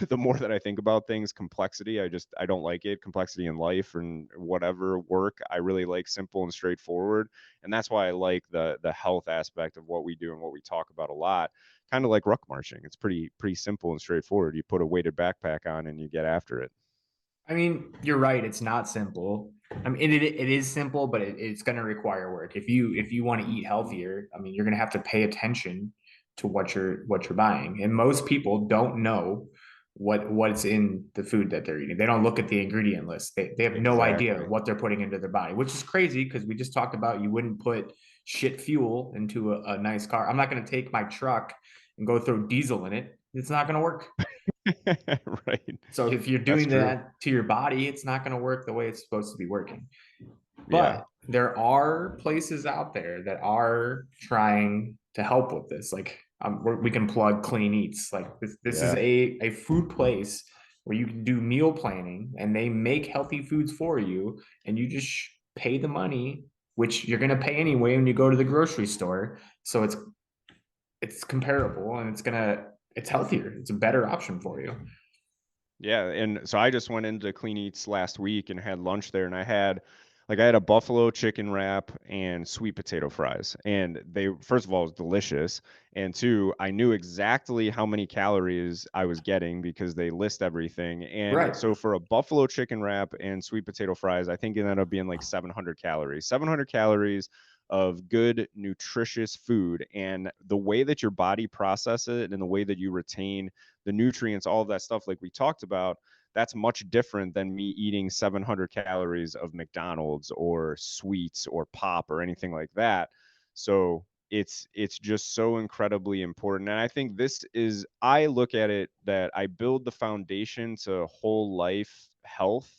the more that I think about things, complexity, I don't like it. Complexity in life and whatever work. I really like simple and straightforward. And that's why I like the health aspect of what we do and what we talk about a lot. Kind of like ruck marching. It's pretty simple and straightforward. You put a weighted backpack on and you get after it. I mean, you're right. It's not simple. I mean, it is simple, but it's going to require work. If you want to eat healthier, I mean, you're going to have to pay attention to what you're buying. And most people don't know what's in the food that they're eating. They don't look at the ingredient list. They have no idea Exactly. what they're putting into their body, which is crazy because we just talked about you wouldn't put shit fuel into a nice car. I'm not going to take my truck and go throw diesel in it. It's not going to work. Right. So if you're That's doing true. that to your body, it's not going to work the way it's supposed to be working. Yeah. But there are places out there that are trying to help with this. Like we can plug Clean Eats. Like this is Yeah. a food place where you can do meal planning and they make healthy foods for you, and you just pay the money, which you're going to pay anyway when you go to the grocery store. So it's comparable and it's healthier. It's a better option for you. Yeah, and so I just went into Clean Eats last week and had lunch there, and I had a buffalo chicken wrap and sweet potato fries. And they, first of all, it was delicious, and two, I knew exactly how many calories I was getting because they list everything. And Right. so for a buffalo chicken wrap and sweet potato fries, I think it ended up being like 700 calories. 700 calories of good nutritious food, and the way that your body processes it and the way that you retain the nutrients, all of that stuff like we talked about, that's much different than me eating 700 calories of McDonald's or sweets or pop or anything like that. So it's just so incredibly important. And I think this is, I look at it that I build the foundation to whole life health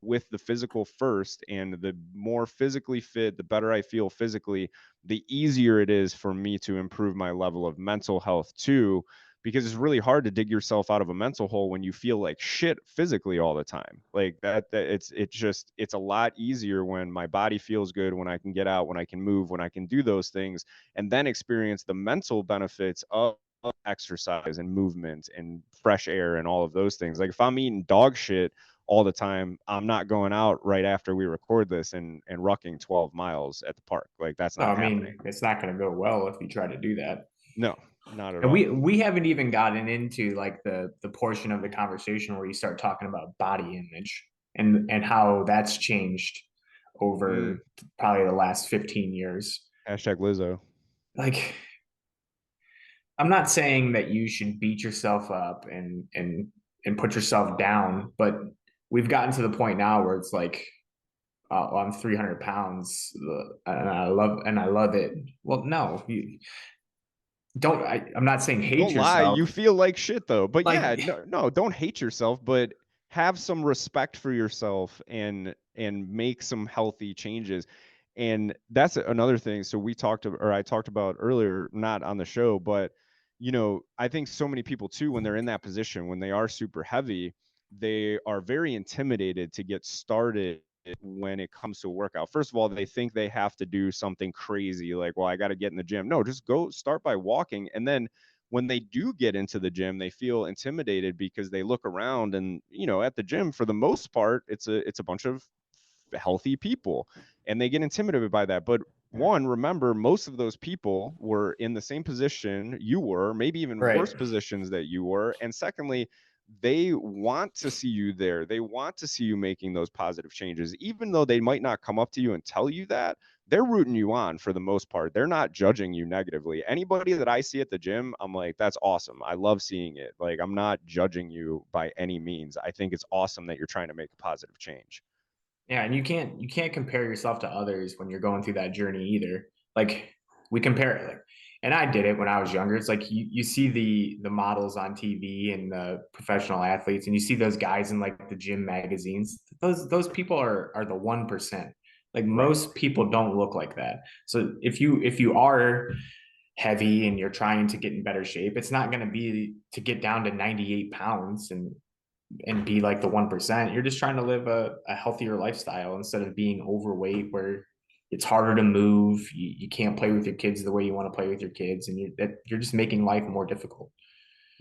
with the physical first, and the more physically fit, the better I feel physically, the easier it is for me to improve my level of mental health too, because it's really hard to dig yourself out of a mental hole when you feel like shit physically all the time. Like that it's a lot easier when my body feels good, when I can get out, when I can move, when I can do those things, and then experience the mental benefits of exercise and movement and fresh air and all of those things. Like if I'm eating dog shit all the time, I'm not going out right after we record this and rucking 12 miles at the park. Like that's No, not I happening. mean, it's not going to go well if you try to do that. No, not at And all. we haven't even gotten into like the portion of the conversation where you start talking about body image and how that's changed Mm, over probably the last 15 years. hashtag Lizzo. Like, I'm not saying that you should beat yourself up and put yourself down, but we've gotten to the point now where it's like, oh, I'm 300 pounds and I love it. Well, no, you don't. I'm not saying hate Don't lie, yourself. you feel like shit though. But yeah, Like, no, don't hate yourself, but have some respect for yourself and make some healthy changes. And that's another thing. So we talked or I talked about earlier, not on the show, but I think so many people too, when they're in that position, when they are super heavy, they are very intimidated to get started when it comes to a workout. First of all, they think they have to do something crazy like, well, I got to get in the gym. No, just go start by walking. And then when they do get into the gym, they feel intimidated because they look around and, at the gym, for the most part, it's a bunch of healthy people, and they get intimidated by that. But one, remember, most of those people were in the same position you were, maybe even right. worse positions that you were. And secondly, they want to see you there. They want to see you making those positive changes, even though they might not come up to you and tell you that. They're rooting you on for the most part. They're not judging you negatively. Anybody that I see at the gym, I'm like, that's awesome. I love seeing it. Like, I'm not judging you by any means. I think it's awesome that you're trying to make a positive change. Yeah, and you can't compare yourself to others when you're going through that journey either. Like we compare it, like, and I did it when I was younger. It's like you see the models on TV and the professional athletes, and you see those guys in like the gym magazines. Those people are the 1%. Like Right. most people don't look like that. So if you are heavy and you're trying to get in better shape, it's not going to be to get down to 98 pounds and be like the 1%. You're just trying to live a healthier lifestyle instead of being overweight where it's harder to move. You can't play with your kids the way you want to play with your kids, and you're just making life more difficult.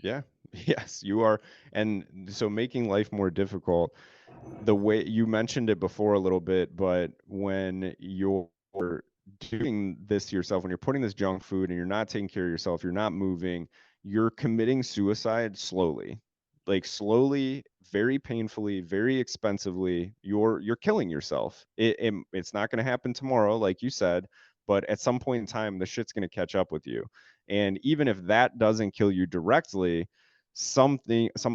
Yeah. Yes, you are. And so making life more difficult, the way you mentioned it before a little bit, but when you're doing this to yourself, when you're putting this junk food and you're not taking care of yourself, you're not moving, you're committing suicide slowly. Like slowly, very painfully, very expensively, you're killing yourself. It's not going to happen tomorrow, like you said, but at some point in time, the shit's going to catch up with you. And even if that doesn't kill you directly, some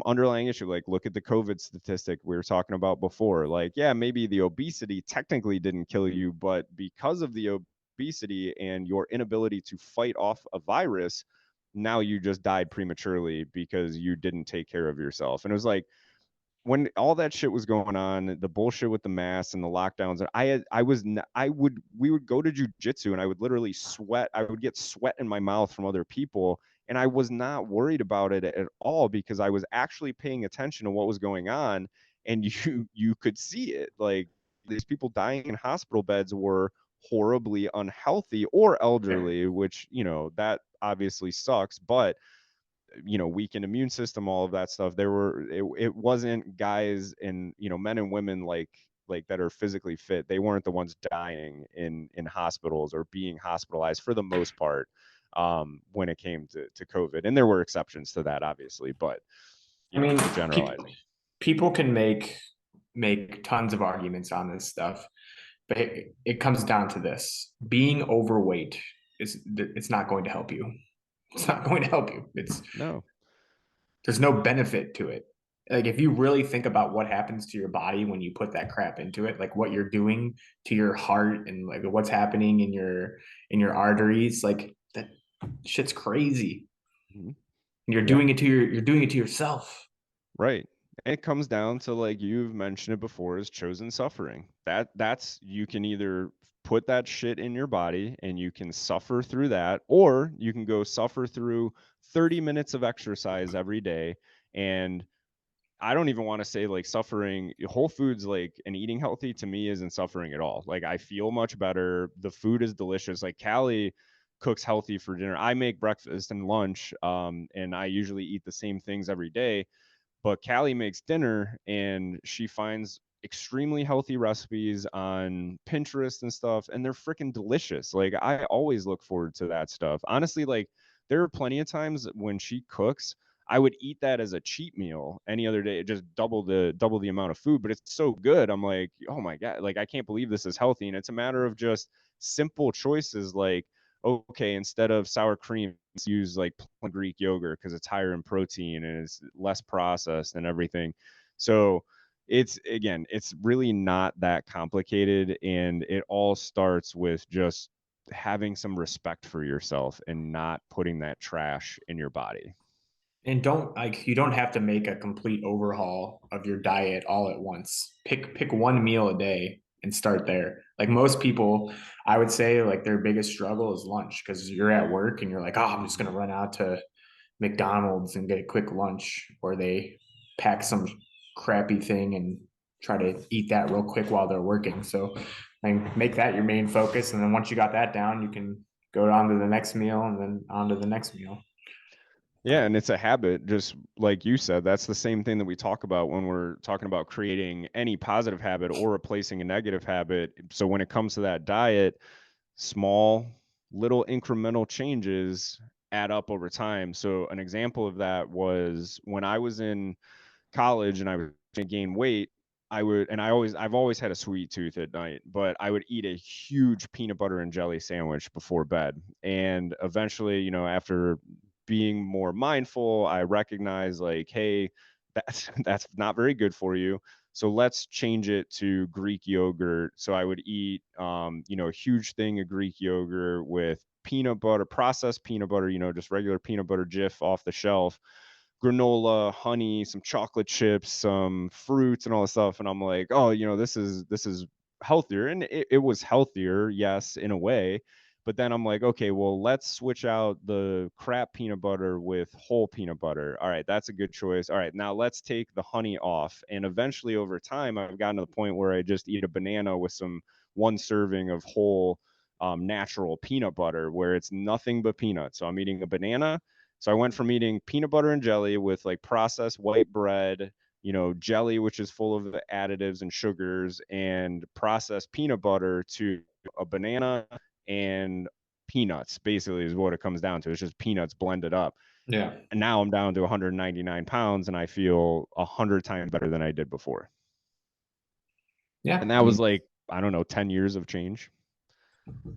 underlying issue, like look at the COVID statistic we were talking about before. Like, yeah, maybe the obesity technically didn't kill you, but because of the obesity and your inability to fight off a virus, now you just died prematurely because you didn't take care of yourself. And it was like, when all that shit was going on, the bullshit with the masks and the lockdowns, and we would go to jujitsu and I would literally sweat. I would get sweat in my mouth from other people, and I was not worried about it at all because I was actually paying attention to what was going on, and you could see it. Like these people dying in hospital beds were horribly unhealthy or elderly, which that obviously sucks, but weakened immune system, all of that stuff. It wasn't guys and men and women like that are physically fit. They weren't the ones dying in hospitals or being hospitalized for the most part, when it came to COVID. And there were exceptions to that, obviously, but I mean, we're people generalizing. people can make tons of arguments on this stuff, but it comes down to this: being overweight it's not going to help you. It's not going to help you. It's No. there's no benefit to it. Like if you really think about what happens to your body when you put that crap into it, like what you're doing to your heart and like what's happening in your arteries, like that shit's crazy. Mhm. You're Yeah. doing it to you're doing it to yourself. Right. And it comes down to, like you've mentioned it before, is chosen suffering. That's you can either put that shit in your body and you can suffer through that, or you can go suffer through 30 minutes of exercise every day. And I don't even want to say like suffering. Whole foods, like, and eating healthy to me isn't suffering at all. Like I feel much better. The food is delicious. Like Callie cooks healthy for dinner. I make breakfast and lunch, and I usually eat the same things every day, but Callie makes dinner and she finds extremely healthy recipes on Pinterest and stuff, and they're freaking delicious. Like I always look forward to that stuff. Honestly, like there are plenty of times when she cooks, I would eat that as a cheat meal any other day, just double the amount of food, but it's so good. I'm like, "Oh my god, like I can't believe this is healthy." And it's a matter of just simple choices like, okay, instead of sour cream, use like plain Greek yogurt because it's higher in protein and it's less processed and everything. So it's, again, it's really not that complicated, and it all starts with just having some respect for yourself and not putting that trash in your body. And don't like you don't have to make a complete overhaul of your diet all at once. Pick one meal a day and start there. Like most people, I would say like their biggest struggle is lunch because you're at work and you're like, oh, I'm just gonna run out to McDonald's and get a quick lunch, or they pack some crappy thing and try to eat that real quick while they're working. So like make that your main focus. And then once you got that down, you can go on to the next meal and then on to the next meal. Yeah, and it's a habit, just like you said. That's the same thing that we talk about when we're talking about creating any positive habit or replacing a negative habit. So when it comes to that diet, small little incremental changes add up over time. So an example of that was when I was in college and I was to gain weight, I've always had a sweet tooth at night, but I would eat a huge peanut butter and jelly sandwich before bed. And eventually, after being more mindful, I recognize like, hey, that's not very good for you. So let's change it to Greek yogurt. So I would eat a huge thing of Greek yogurt with peanut butter, processed peanut butter, just regular peanut butter Jif off the shelf, granola, honey, some chocolate chips, some fruits, and all this stuff. And I'm like, oh, this is healthier, and it was healthier, yes, in a way. But then I'm like, okay, well, let's switch out the crap peanut butter with whole peanut butter. All right, that's a good choice. All right, now let's take the honey off. And eventually, over time, I've gotten to the point where I just eat a banana with some one serving of whole natural peanut butter, where it's nothing but peanuts. So I'm eating a banana. So I went from eating peanut butter and jelly with like processed white bread, jelly, which is full of additives and sugars, and processed peanut butter, to a banana and peanuts, basically, is what it comes down to. It's just peanuts blended up. Yeah. And now I'm down to 199 pounds and I feel 100 times better than I did before. And Yeah. that I was mean, like, I don't know, 10 years of change.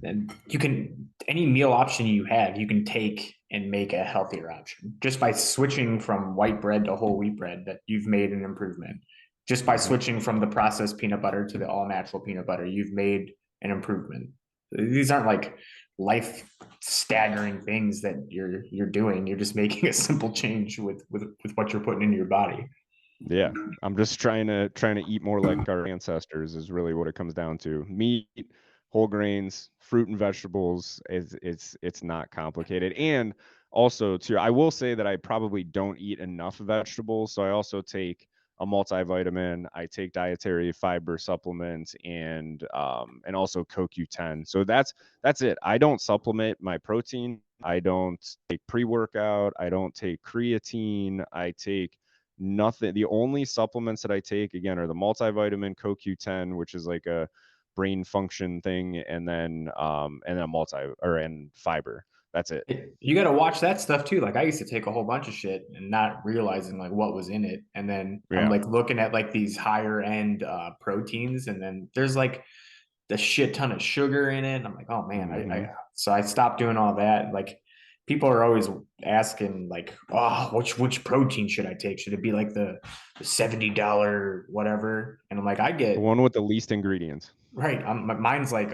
and you can any meal option you have, you can take and make a healthier option just by switching from white bread to whole wheat bread. That you've made an improvement. Just by Hmm. switching from the processed peanut butter to the all natural peanut butter, you've made an improvement. These aren't like life staggering things that you're doing. You're just making a simple change with what you're putting into your body. Yeah, I'm just trying to eat more like our ancestors is really what it comes down to. Meat, whole grains, fruit and vegetables. It's not complicated. And also too, I will say that I probably don't eat enough vegetables, so I also take a multivitamin. I take dietary fiber supplements and also CoQ10. So that's it. I don't supplement my protein. I don't take pre-workout. I don't take creatine. I take nothing. The only supplements that I take, again, are the multivitamin, CoQ10, which is like a brain function thing, and then and fiber. That's it. You got to watch that stuff too. Like I used to take a whole bunch of shit and not realizing like what was in it. And then I'm Yeah. like looking at like these higher end proteins, and then there's like the shit ton of sugar in it. And I'm like, oh man, I Hmm. so I stopped doing all that. Like people are always asking like, oh, which protein should I take? Should it be like the $70 whatever? And I'm like, I The get one with the least ingredients. right. Mine's like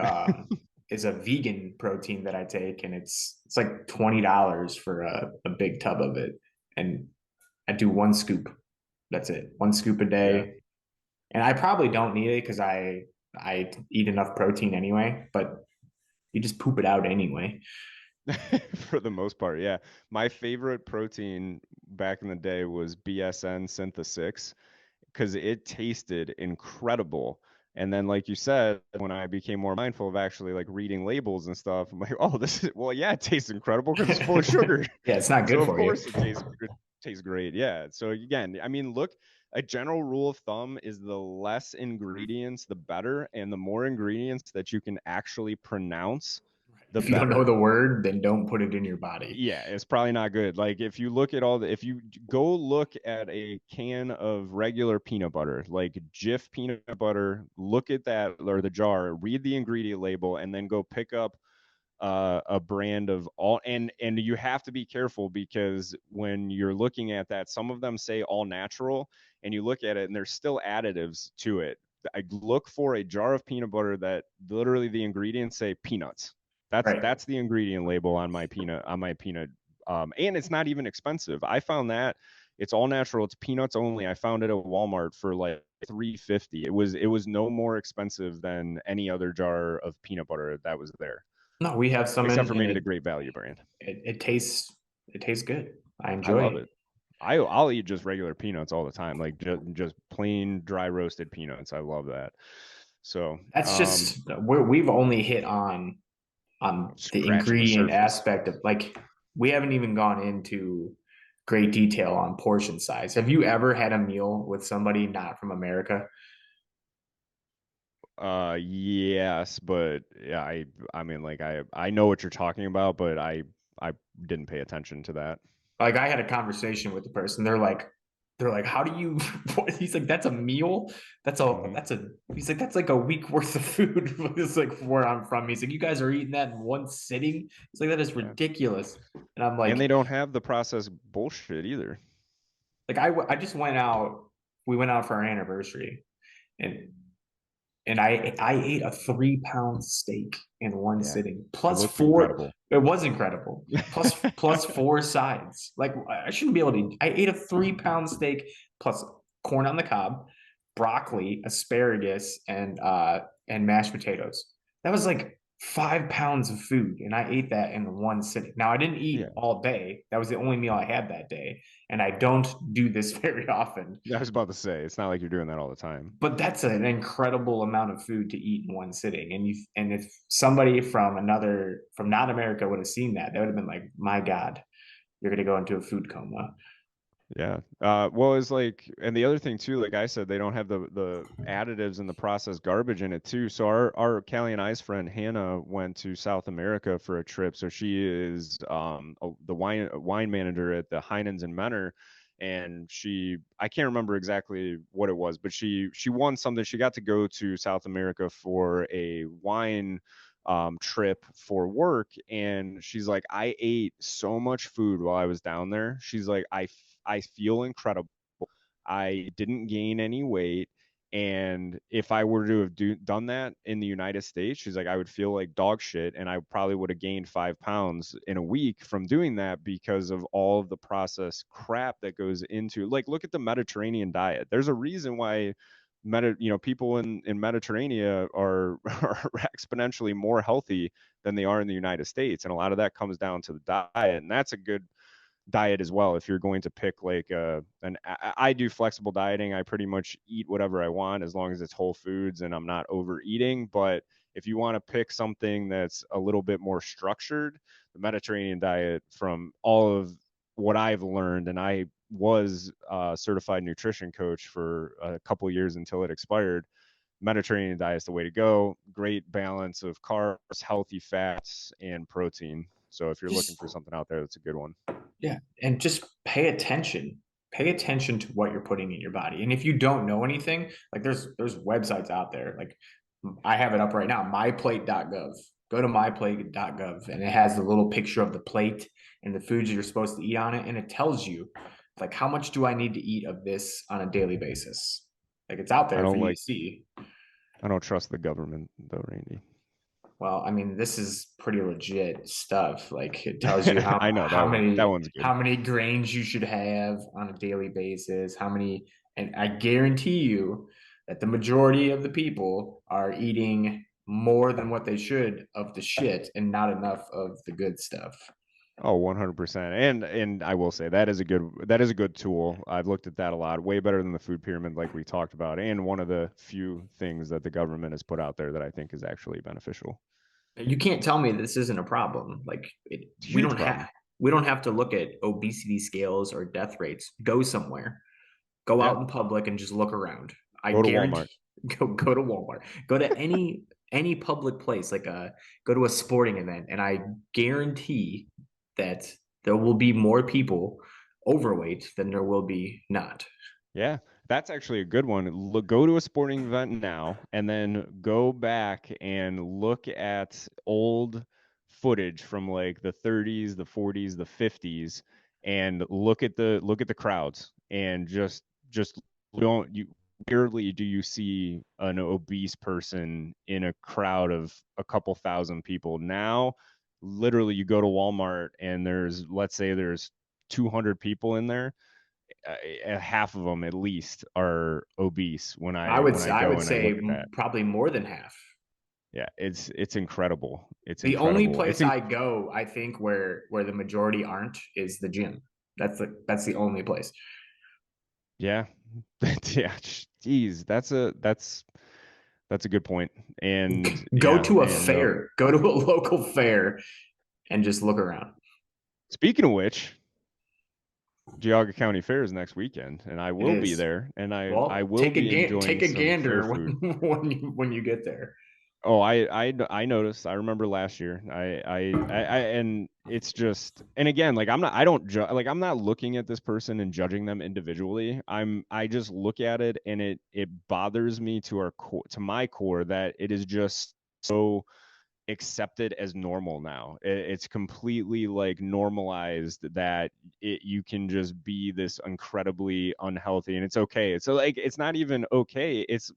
is a vegan protein that I take, and it's like $20 for a big tub of it, and I do one scoop. That's it, one scoop a Yeah. day, and I probably don't need it because I eat enough protein anyway. But you just poop it out anyway. For the most part, yeah. My favorite protein back in the day was BSN Synth because it tasted incredible. And then, like you said, when I became more mindful of actually like reading labels and stuff, I'm like, oh, this is well, yeah, it tastes incredible because it's full of sugar. Yeah, it's not So good of for you. course it tastes great. Yeah. So again, I mean, look, a general rule of thumb is the less ingredients, the better, and the more ingredients that you can actually pronounce, the If you don't know better. the word, then don't put it in your body. Yeah, it's probably not good. Like if you look at all the, if you go look at a can of regular peanut butter, like Jif peanut butter, look at that or the jar, read the ingredient label, and then go pick up a brand of all. And you have to be careful because when you're looking at that, some of them say all natural, and you look at it and there's still additives to it. I look for a jar of peanut butter that literally the ingredients say peanuts. Right. That's the ingredient label on my peanut. And it's not even expensive. I found that it's all natural. It's peanuts only. I found it at Walmart for like 350. It was no more expensive than any other jar of peanut butter that was there, No, we have some except in, for and maybe the Great Value brand. it tastes good. I I enjoy love it. it. I'll eat just regular peanuts all the time, like just plain dry roasted peanuts. I love that. So, That's just we've only hit on the scratching the ingredient surface. aspect of like we haven't even gone into great detail on portion size. Have you ever had a meal with somebody not from America? Yes, but yeah, I mean, like I know what you're talking about, but I didn't pay attention to that. Like I had a conversation with the person. They're like, how do you? What? He's like, that's a meal. Hmm. He's like, that's like a week worth of food. It's like where I'm from. He's like, you guys are eating that in one sitting. He's like, that is Yeah, ridiculous. And I'm and they like, don't have the processed bullshit either. I just went out. We went out for our anniversary, and I ate a 3 pound steak in one Yeah, sitting, it plus looked four. incredible. It was incredible. Plus four sides. Like I shouldn't be able to. I ate a 3 pound steak plus corn on the cob, broccoli, asparagus, and mashed potatoes. That was like 5 pounds of food, and I ate that in one sitting. Now I didn't eat Yeah, all day. That was the only meal I had that day, and I don't do this very often. I was about to say it's not like you're doing that all the time. But that's an incredible amount of food to eat in one sitting. And if somebody from not America would have seen that, they would have been like, "My God, you're going to go into a food coma." Yeah. Well, it's like, and the other thing too, like I said, they don't have the additives and the processed garbage in it too. So our Callie and I's friend Hannah went to South America for a trip. So she is the wine manager at the Heinens and Menor, and I can't remember exactly what it was, but she won something. She got to go to South America for a wine trip for work, and she's like, I ate so much food while I was down there. She's like, I feel incredible. I didn't gain any weight. And if I were to have done that in the United States, she's like, I would feel like dog shit. And I probably would have gained 5 pounds in a week from doing that because of all of the processed crap that goes into, like, look at the Mediterranean diet. There's a reason why people in Mediterranean are exponentially more healthy than they are in the United States. And a lot of that comes down to the diet. And that's a good diet as well. If you're going to pick like I do flexible dieting. I pretty much eat whatever I want as long as it's whole foods and I'm not overeating. But if you want to pick something that's a little bit more structured, the Mediterranean diet, from all of what I've learned, and I was a certified nutrition coach for a couple of years until it expired. Mediterranean diet is the way to go. Great balance of carbs, healthy fats, and protein. So if you're looking Just for something out there, that's a good one. yeah, and just pay attention. Pay attention to what you're putting in your body. And if you don't know anything, like there's websites out there. Like I have it up right now, myplate.gov. go to myplate.gov, and it has the little picture of the plate and the foods you're supposed to eat on it, and it tells you like how much do I need to eat of this on a daily basis. Like it's out I there for don't you to like see. I don't trust the government though, Randy. Well, I mean, this is pretty legit stuff. Like it tells you I know that that one's good. how many grains you should have on a daily basis, how many, and I guarantee you that the majority of the people are eating more than what they should of the shit and not enough of the good stuff. Oh, 100%. And I will say that is a good tool. I've looked at that a lot. Way better than the food pyramid like we talked about, and one of the few things that the government has put out there that I think is actually beneficial. You can't tell me this isn't a problem. Huge problem. We don't have to look at obesity scales or death rates. Go somewhere. Go Yeah. out in public and just look around. I Go to Walmart. guarantee go to Walmart. Go to any public place, go to a sporting event, and I guarantee that there will be more people overweight than there will be not. Yeah, that's actually a good one. Look, go to a sporting event now and then go back and look at old footage from like the 30s, the 40s, the 50s and look at the crowds and just don't you rarely do you see an obese person in a crowd of a couple thousand people. Now, literally you go to Walmart and let's say there's 200 people in there, half of them at least are obese when I I go would and I look say at that. probably more than half. Yeah, it's incredible. It's The only incredible. place I go, I think, where the majority aren't is the gym. That's the only place. Yeah. Yeah, geez, that's a good point. And Go yeah, to a man, no. fair. Go to a local fair and just look around. Speaking of which, Geauga County Fair is next weekend, and I It will be is. there, and I Well, will be take enjoying a some fair gander food. when you get there. Oh, I noticed. I remember last year. And it's just, and again, like I don't like I'm not looking at this person and judging them individually. I just look at it and it bothers me to my core that it is just so accepted as normal now. It's completely like normalized that you can just be this incredibly unhealthy and it's okay. It's so like it's not even okay. It's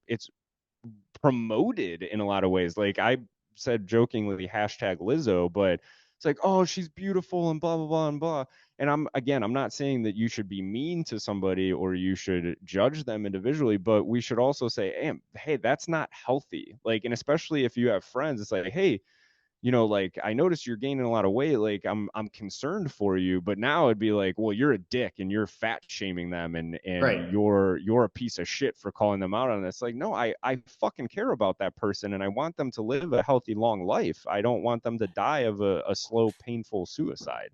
promoted in a lot of ways. Like I said jokingly, hashtag Lizzo, but it's like, oh, she's beautiful and blah blah blah and blah. And I'm not saying that you should be mean to somebody or you should judge them individually, but we should also say, hey, that's not healthy. Like, and especially if you have friends, it's like, hey, like I noticed you're gaining a lot of weight. Like I'm concerned for you, but now it'd be like, well, you're a dick and you're fat shaming them and Right. you're a piece of shit for calling them out on this. Like, no, I fucking care about that person and I want them to live a healthy, long life. I don't want them to die of a slow, painful suicide.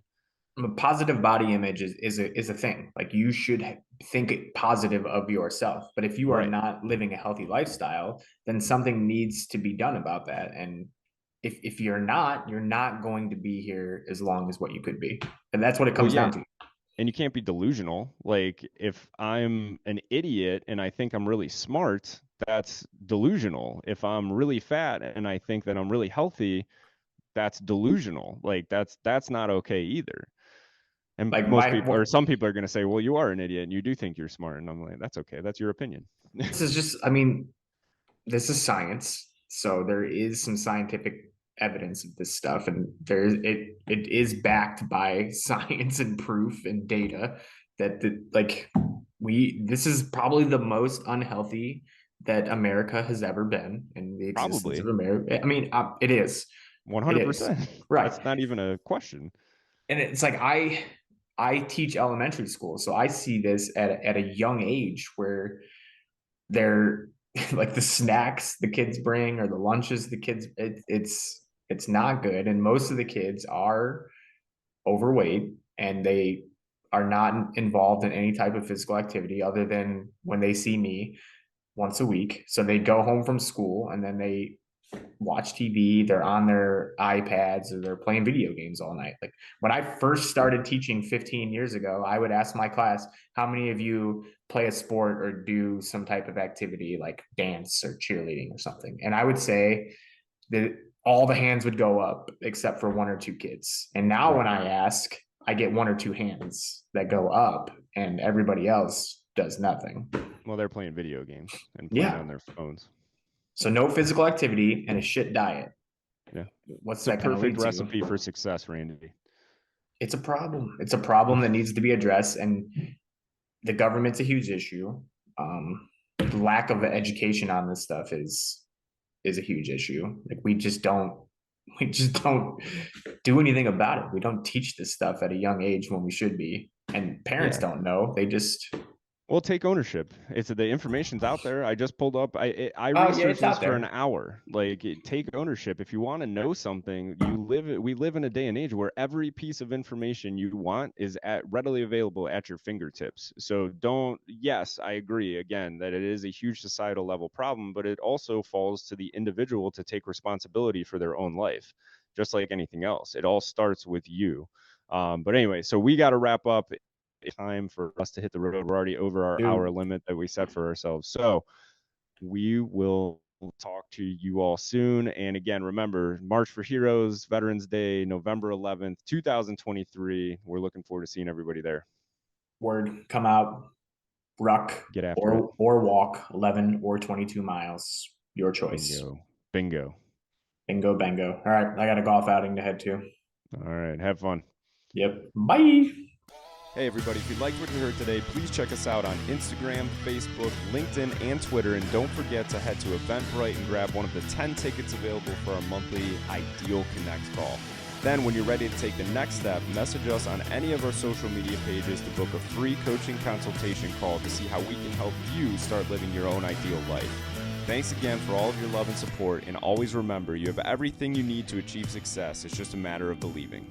A positive body image is a thing. Like you should think positive of yourself. But if you are Right. not living a healthy lifestyle, then something needs to be done about that. And if you're not going to be here as long as what you could be. And that's what it Well, comes yeah, down to. and you can't be delusional. Like if I'm an idiot and I think I'm really smart, that's delusional. If I'm really fat and I think that I'm really healthy, that's delusional. Like that's not okay either. And Like most my people or some people are going to say, "Well, you are an idiot and you do think you're smart." And I'm like, "That's okay. That's your opinion." this is just I mean, this is science, so there is some scientific evidence of this stuff, and it is backed by science and proof and data that we this is probably the most unhealthy that America has ever been in the existence of Probably America. I mean, it is 100%. right, That's not even a question. and it's like I teach elementary school, so I see this at a young age where they're like the snacks the kids bring or the lunches the kids it's not good, and most of the kids are overweight and they are not involved in any type of physical activity other than when they see me once a week. So they go home from school and then they watch TV, they're on their iPads or they're playing video games all night. Like when I first started teaching 15 years ago, I would ask my class, how many of you play a sport or do some type of activity like dance or cheerleading or something? And I would say that all the hands would go up except for one or two kids. And now Right. when I ask, I get one or two hands that go up, and everybody else does nothing. Well, they're playing video games and playing Yeah. on their phones. So no physical activity and a shit diet. Yeah. What's It's a that going to perfect lead to? recipe for success, Randy. It's a problem. It's a problem that needs to be addressed, and the government's a huge issue. The lack of education on this stuff is a huge issue. Like we just don't do anything about it. We don't teach this stuff at a young age when we should be, and parents Yeah. don't know. They just Well, take ownership. It's the information's out there. I just pulled up. I oh yeah, researched it's this out for an there. hour. Like, take ownership. If you want to know something, we live in a day and age where every piece of information you want is readily available at your fingertips. So don't. Yes, I agree again that it is a huge societal level problem, but it also falls to the individual to take responsibility for their own life, just like anything else. It all starts with you. But anyway, so we got to wrap up. Time for us to hit the road. We're already over our hour Dude, limit that we set for ourselves. So we will talk to you all soon. And again, remember, March for Heroes, Veterans Day, November 11th, 2023. We're looking forward to seeing everybody there. word, come out, ruck Get after it. or walk 11 or 22 miles. Your choice. Bingo. Bingo. Bingo, bango. All right, I got a golf outing to head to. All right. Have fun. Yep. Bye. Hey, everybody, if you liked what you heard today, please check us out on Instagram, Facebook, LinkedIn, and Twitter. And don't forget to head to Eventbrite and grab one of the 10 tickets available for our monthly Ideal Connect call. Then, when you're ready to take the next step, message us on any of our social media pages to book a free coaching consultation call to see how we can help you start living your own ideal life. Thanks again for all of your love and support. And always remember, you have everything you need to achieve success. It's just a matter of believing.